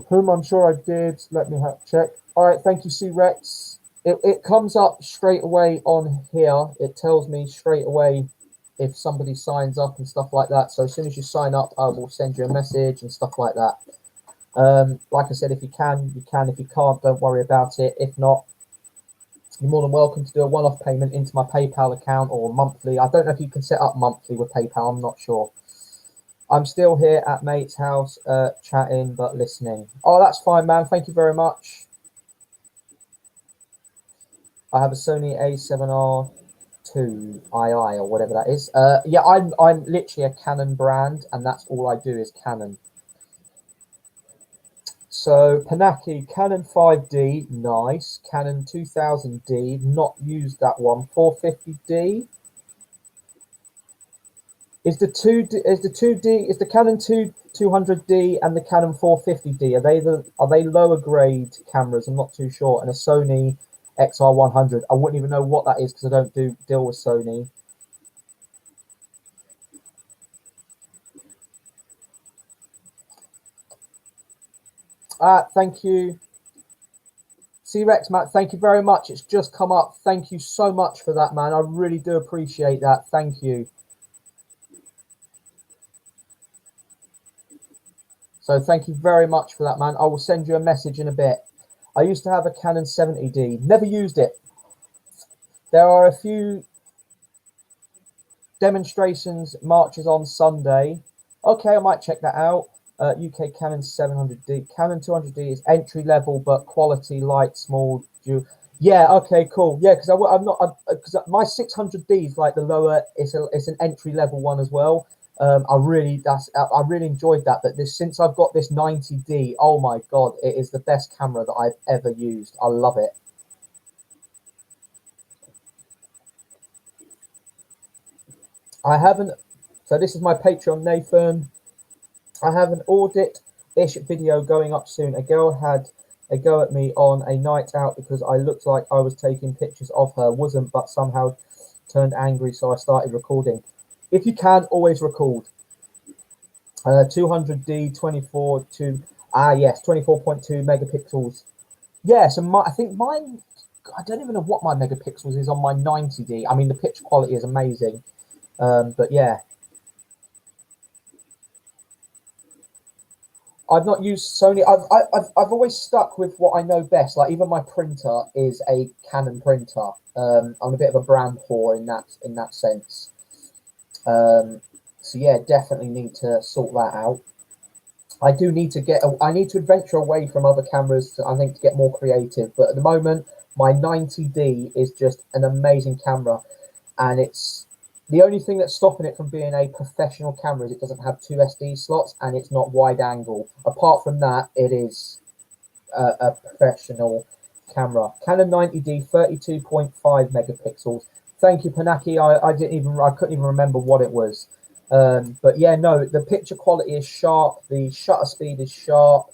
A: Whom I'm sure I did. Let me check. All right, thank you, C-Rex. It comes up straight away on here. It tells me straight away if somebody signs up and stuff like that. So as soon as you sign up, I will send you a message and stuff like that. Like I said, if you can, you can. If you can't, don't worry about it. If not, you're more than welcome to do a one-off payment into my PayPal account or monthly. I don't know if you can set up monthly with PayPal. I'm not sure. I'm still here at mate's house, chatting but listening. Oh, that's fine, man. Thank you very much. I have a Sony A7R2 II or whatever that is. Yeah, I'm literally a Canon brand, and that's all I do is Canon. So Panaki, Canon 5D, nice. Canon 2000D, not used that one. 450D. Is the Canon 200D and the Canon 450D, are they lower grade cameras? I'm not too sure. And a Sony XR100. I wouldn't even know what that is because I don't deal with Sony. Thank you. C-Rex, Matt, thank you very much. It's just come up. Thank you so much for that, man. I really do appreciate that. Thank you. So thank you very much for that, man. I will send you a message in a bit. I used to have a Canon 70D. Never used it. There are a few demonstrations marches on Sunday. Okay, I might check that out. UK Canon 700D. Canon 200D is entry level but quality, light, small. Yeah. Okay. Cool. Yeah, because I'm not because my 600D is like the lower. It's an entry level one as well. I really enjoyed that. But since I've got this 90D, oh my god, it is the best camera that I've ever used. I love it. I haven't. So this is my Patreon, Nathan. I have an audit-ish video going up soon. A girl had a go at me on a night out because I looked like I was taking pictures of her. Wasn't, but somehow turned angry, so I started recording. If you can, always record. 200D, 24 to yes, 24.2 megapixels. Yeah, so I think mine. I don't even know what my megapixels is on my 90D. I mean, the picture quality is amazing, but yeah. I've not used Sony. I've always stuck with what I know best. Like even my printer is a Canon printer. I'm a bit of a brand whore in that sense. So yeah, definitely need to sort that out. I do need to I need to venture away from other cameras. I think to get more creative. But at the moment, my 90D is just an amazing camera, and it's the only thing that's stopping it from being a professional camera is it doesn't have two SD slots and it's not wide angle. Apart from that, it is a professional camera. Canon 90D, 32.5 megapixels. Thank you, Panaki. I couldn't even remember what it was. But yeah, no, the picture quality is sharp. The shutter speed is sharp.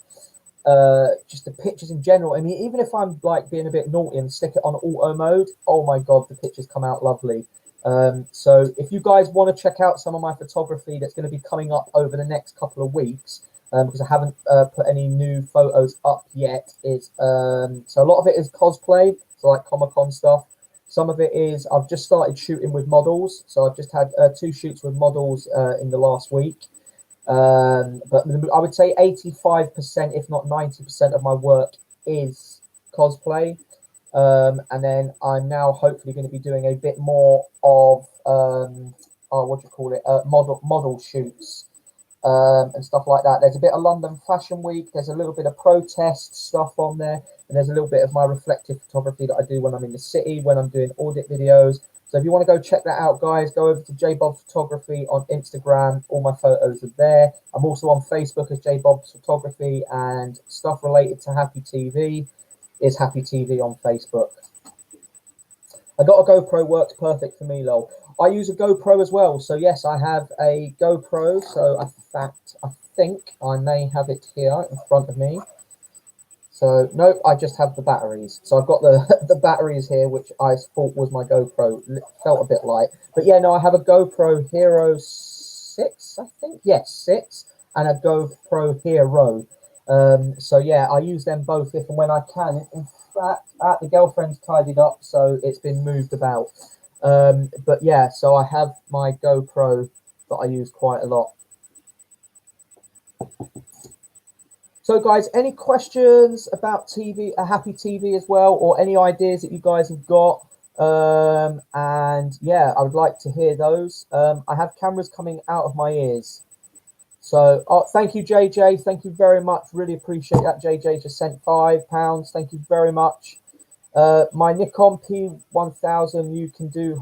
A: Just the pictures in general. I mean, even if I'm like being a bit naughty and stick it on auto mode, oh my god, the pictures come out lovely. So if you guys want to check out some of my photography that's going to be coming up over the next couple of weeks, because I haven't put any new photos up yet, so a lot of it is cosplay, so like Comic-Con stuff. Some of it is I've just started shooting with models, so I've just had 2 shoots with models in the last week. But I would say 85%, if not 90% of my work is cosplay. And then I'm now hopefully going to be doing a bit more of what do you call it, model shoots and stuff like that. There's a bit of London Fashion Week. There's a little bit of protest stuff on there, and there's a little bit of my reflective photography that I do when I'm in the city, when I'm doing audit videos. So if you want to go check that out, guys, go over to JBob Photography on Instagram. All my photos are there. I'm also on Facebook as JBob Photography, and stuff related to Happy TV is Happy TV on Facebook. I got a GoPro, works perfect for me, lol. I use a GoPro as well. So yes, I have a GoPro. So in fact, I think I may have it here in front of me. So no, I just have the batteries. So I've got the batteries here, which I thought was my GoPro. Felt a bit light, but yeah, no, I have a GoPro Hero 6, I think. Yes, 6, and a GoPro Hero. So yeah, I use them both if and when I can. In fact, the girlfriend's tidied up, so it's been moved about. But yeah, so I have my GoPro that I use quite a lot. So, guys, any questions about TV, a Happy TV as well, or any ideas that you guys have got? And yeah, I would like to hear those. I have cameras coming out of my ears. So, thank you, JJ. Thank you very much. Really appreciate that. JJ just sent £5. Thank you very much. My Nikon P1000, can do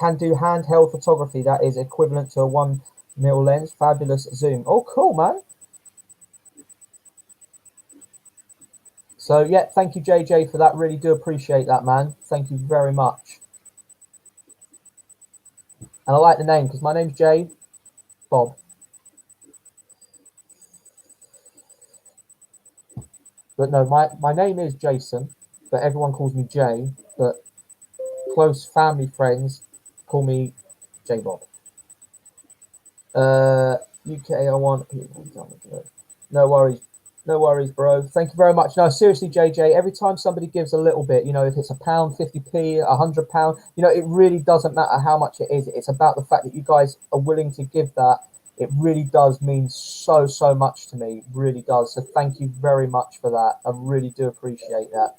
A: handheld photography. That is equivalent to a 1mm lens. Fabulous zoom. Oh, cool, man. So yeah, thank you, JJ, for that. Really do appreciate that, man. Thank you very much. And I like the name because my name's Jay Bob. But no, my name is Jason, but everyone calls me Jay. But close family friends call me J Bob. UK, I want. No worries. No worries, bro. Thank you very much. No, seriously, JJ, every time somebody gives a little bit, you know, if it's £1, 50p, £100, you know, it really doesn't matter how much it is. It's about the fact that you guys are willing to give that. It really does mean so, so much to me. It really does. So thank you very much for that. I really do appreciate that.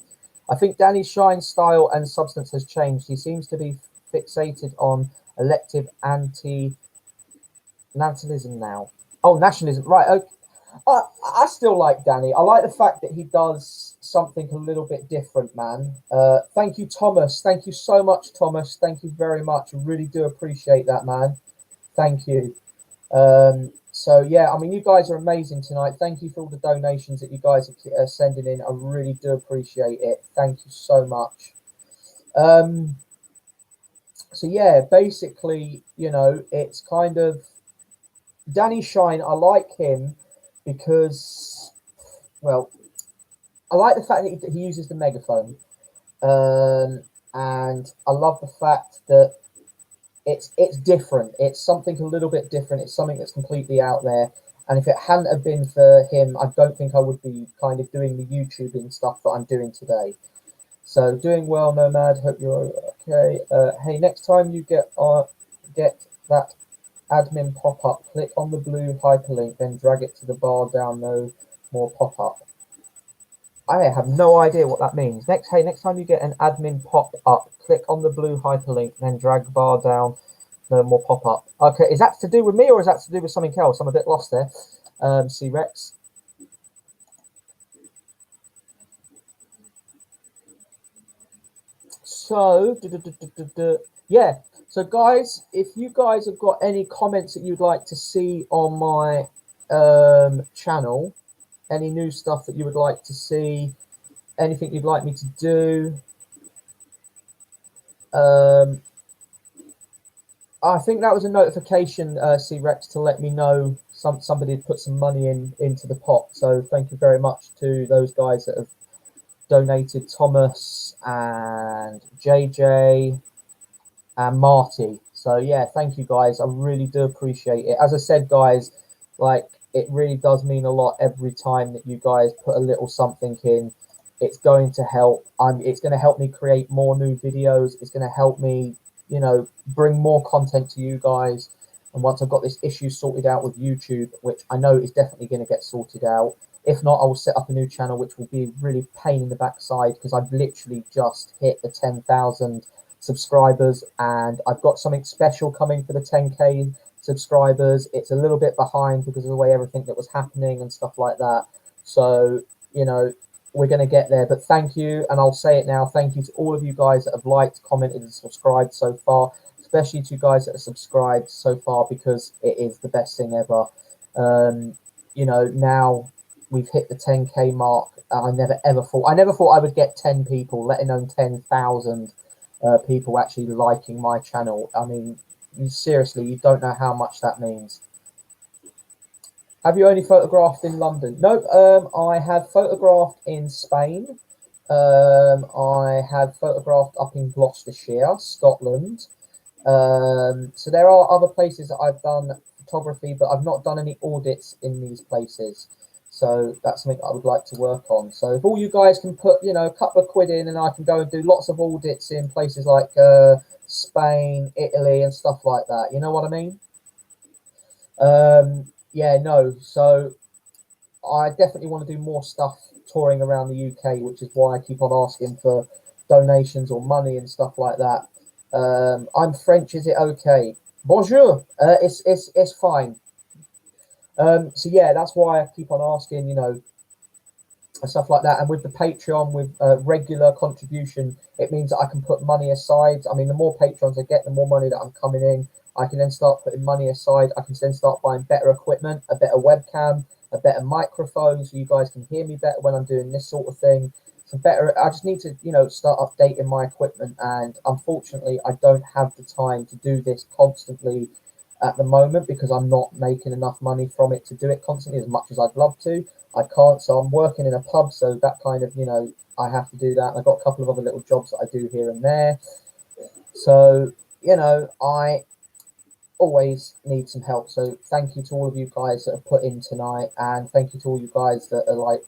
A: I think Danny Shine's style and substance has changed. He seems to be fixated on elective nationalism now. Oh, nationalism, right. Okay. I still like Danny. I like the fact that he does something a little bit different, man. Thank you, Thomas. Thank you so much, Thomas. Thank you very much. I really do appreciate that, man. Thank you. So, yeah, I mean, you guys are amazing tonight. Thank you for all the donations that you guys are sending in. I really do appreciate it. Thank you so much. So, yeah, basically, you know, it's kind of Danny Shine. I like him because, well, I like the fact that he uses the megaphone, and I love the fact that it's different. It's something a little bit different. It's something that's completely out there. And if it hadn't have been for him, I don't think I would be kind of doing the YouTubing stuff that I'm doing today. So doing well, Nomad. Hope you're okay. Hey, next time you get that admin pop-up, click on the blue hyperlink, then drag it to the bar down. No more pop-up. I have no idea what that means. Next time you get an admin pop-up, click on the blue hyperlink, then drag bar down. No more pop-up. Okay, is that to do with me or is that to do with something else? I'm a bit lost there. C-Rex. So, yeah. So, guys, if you guys have got any comments that you'd like to see on my channel, any new stuff that you would like to see, anything you'd like me to do, I think that was a notification, C-Rex, to let me know somebody had put some money into the pot. So thank you very much to those guys that have donated, Thomas and JJ and Marty. So yeah, thank you guys. I really do appreciate it. As I said, guys, like it really does mean a lot every time that you guys put a little something in. It's going to help. It's going to help me create more new videos. It's going to help me, you know, bring more content to you guys. And once I've got this issue sorted out with YouTube, which I know is definitely going to get sorted out, if not, I will set up a new channel, which will be really pain in the backside because I've literally just hit the 10,000 subscribers and I've got something special coming for the 10k subscribers. It's a little bit behind because of the way everything that was happening and stuff like that. So, you know, we're going to get there, but thank you. And I'll say it now. Thank you to all of you guys that have liked, commented and subscribed so far, especially to you guys that have subscribed so far, because it is the best thing ever. You know, now we've hit the 10k mark. I never thought I would get 10 people, let alone 10,000 people actually liking my channel. I mean, seriously, you don't know how much that means. Have you only photographed in London? No, I have photographed in Spain. I have photographed up in Gloucestershire, Scotland. So there are other places that I've done photography, but I've not done any audits in these places. So that's something I would like to work on. So if all you guys can put, you know, a couple of quid in, and I can go and do lots of audits in places like Spain, Italy, and stuff like that. You know what I mean? Yeah, no. So I definitely want to do more stuff touring around the UK, which is why I keep on asking for donations or money and stuff like that. I'm French. Is it okay? Bonjour. It's fine. So yeah, that's why I keep on asking. And stuff like that. And with the Patreon, with regular contribution, it means that I can put money aside. I mean, the more Patrons I get, the more money that I'm coming in. I can then start putting money aside. I can then start buying better equipment, a better webcam, a better microphone, so you guys can hear me better when I'm doing this sort of thing. So better. I just need to, start updating my equipment. And unfortunately, I don't have the time to do this constantly at the moment because I'm not making enough money from it to do it constantly as much as I'd love to. I can't, so I'm working in a pub, so that kind of, I have to do that. And I've got a couple of other little jobs that I do here and there. So, I always need some help. So thank you to all of you guys that have put in tonight, and thank you to all you guys that are like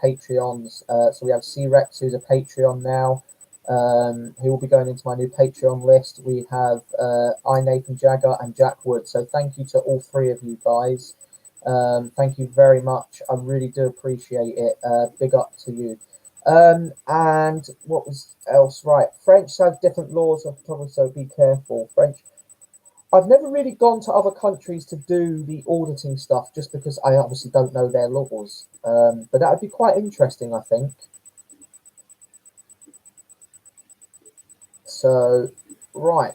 A: Patreons. So we have C-Rex, who's a Patreon now, who will be going into my new Patreon list. We have I, Nathan Jagger, and Jack Wood. So thank you to all three of you guys. Thank you very much. I really do appreciate it. Big up to you. And what was else? Right, French have different laws of photography, so be careful. French. I've never really gone to other countries to do the auditing stuff, just because I obviously don't know their laws. But that would be quite interesting, I think. So, right.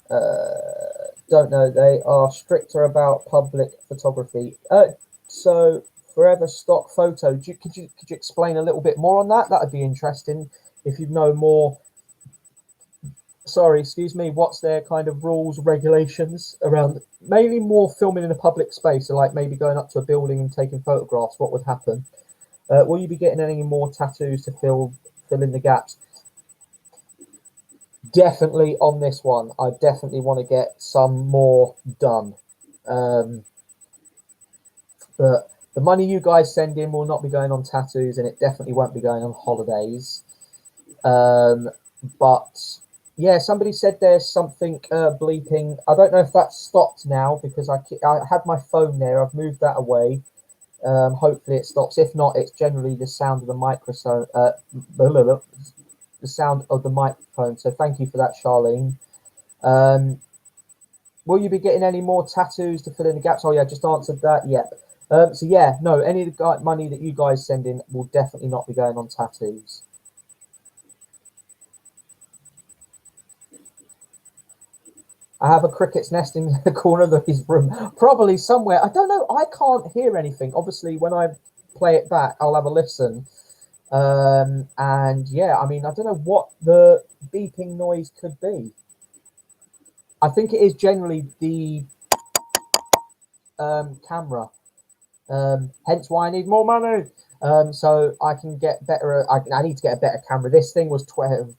A: Don't know. They are stricter about public photography. So forever stock photo. Could you explain a little bit more on that? That would be interesting. If you know more. Sorry, excuse me. What's their kind of rules, regulations around mainly more filming in a public space, so like maybe going up to a building and taking photographs? What would happen? Will you be getting any more tattoos to fill in the gaps? Definitely on this one. I definitely want to get some more done. But the money you guys send in will not be going on tattoos, and it definitely won't be going on holidays. But yeah, somebody said there's something bleeping. I don't know if that's stopped now because I had my phone there. I've moved that away. Hopefully it stops. If not, it's generally the sound of the microphone. The sound of the microphone. So thank you for that, Charlene. Will you be getting any more tattoos to fill in the gaps? Oh yeah, just answered that. Yeah. So yeah, no, any of the money that you guys send in will definitely not be going on tattoos. I have a cricket's nest in the corner of his room, probably somewhere. I don't know. I can't hear anything. Obviously, when I play it back, I'll have a listen. And yeah, I mean, I don't know what the beeping noise could be. I think it is generally the camera. Hence why I need more money. So I can get better. I need to get a better camera. This thing was 12,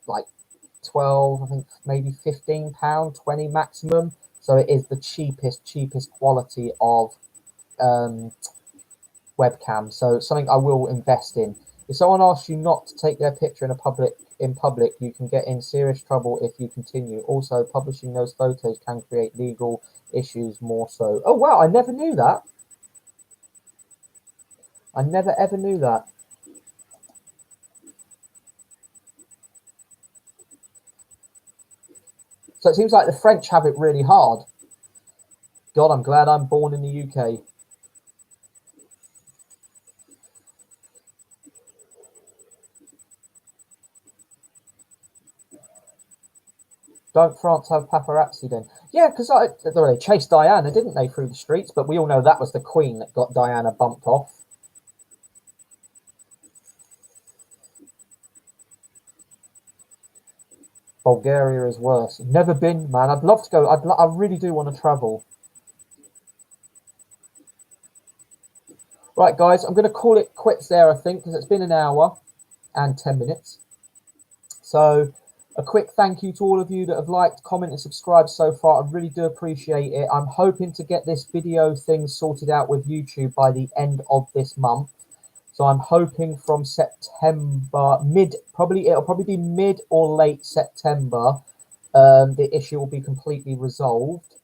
A: I think maybe £15, 20 maximum. So it is the cheapest quality of webcam. So something I will invest in. If someone asks you not to take their picture in public, you can get in serious trouble if you continue. Also, publishing those photos can create legal issues more so. Oh wow, I never knew that. I never ever knew that. So it seems like the French have it really hard. God, I'm glad I'm born in the UK. Don't France have paparazzi then? Yeah, because they chased Diana, didn't they, through the streets? But we all know that was the Queen that got Diana bumped off. Bulgaria is worse. Never been, man. I'd love to go. I really do want to travel. Right, guys, I'm going to call it quits there, I think, because it's been an hour and 10 minutes. So a quick thank you to all of you that have liked, commented, and subscribed so far. I really do appreciate it. I'm hoping to get this video thing sorted out with YouTube by the end of this month. So I'm hoping from September, it'll probably be mid or late September, the issue will be completely resolved.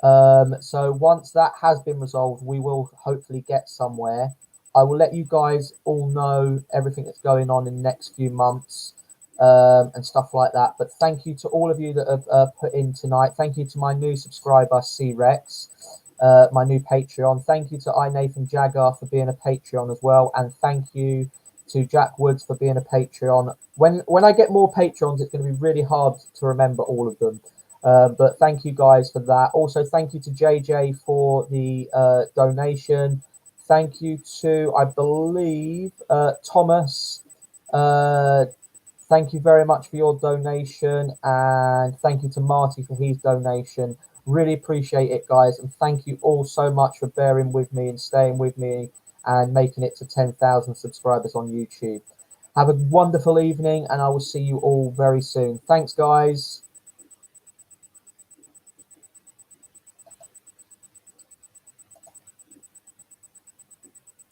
A: So once that has been resolved, we will hopefully get somewhere. I will let you guys all know everything that's going on in the next few months and stuff like that. But thank you to all of you that have put in tonight. Thank you to my new subscriber, C-Rex, my new Patreon. Thank you to Nathan Jagger for being a Patreon as well. And thank you to Jack Woods for being a Patreon. When I get more Patreons, it's going to be really hard to remember all of them. But thank you guys for that. Also, thank you to JJ for the donation. Thank you to, I believe, Thomas. Thank you very much for your donation. And thank you to Marty for his donation. Really appreciate it, guys. And thank you all so much for bearing with me and staying with me and making it to 10,000 subscribers on YouTube. Have a wonderful evening, and I will see you all very soon. Thanks, guys.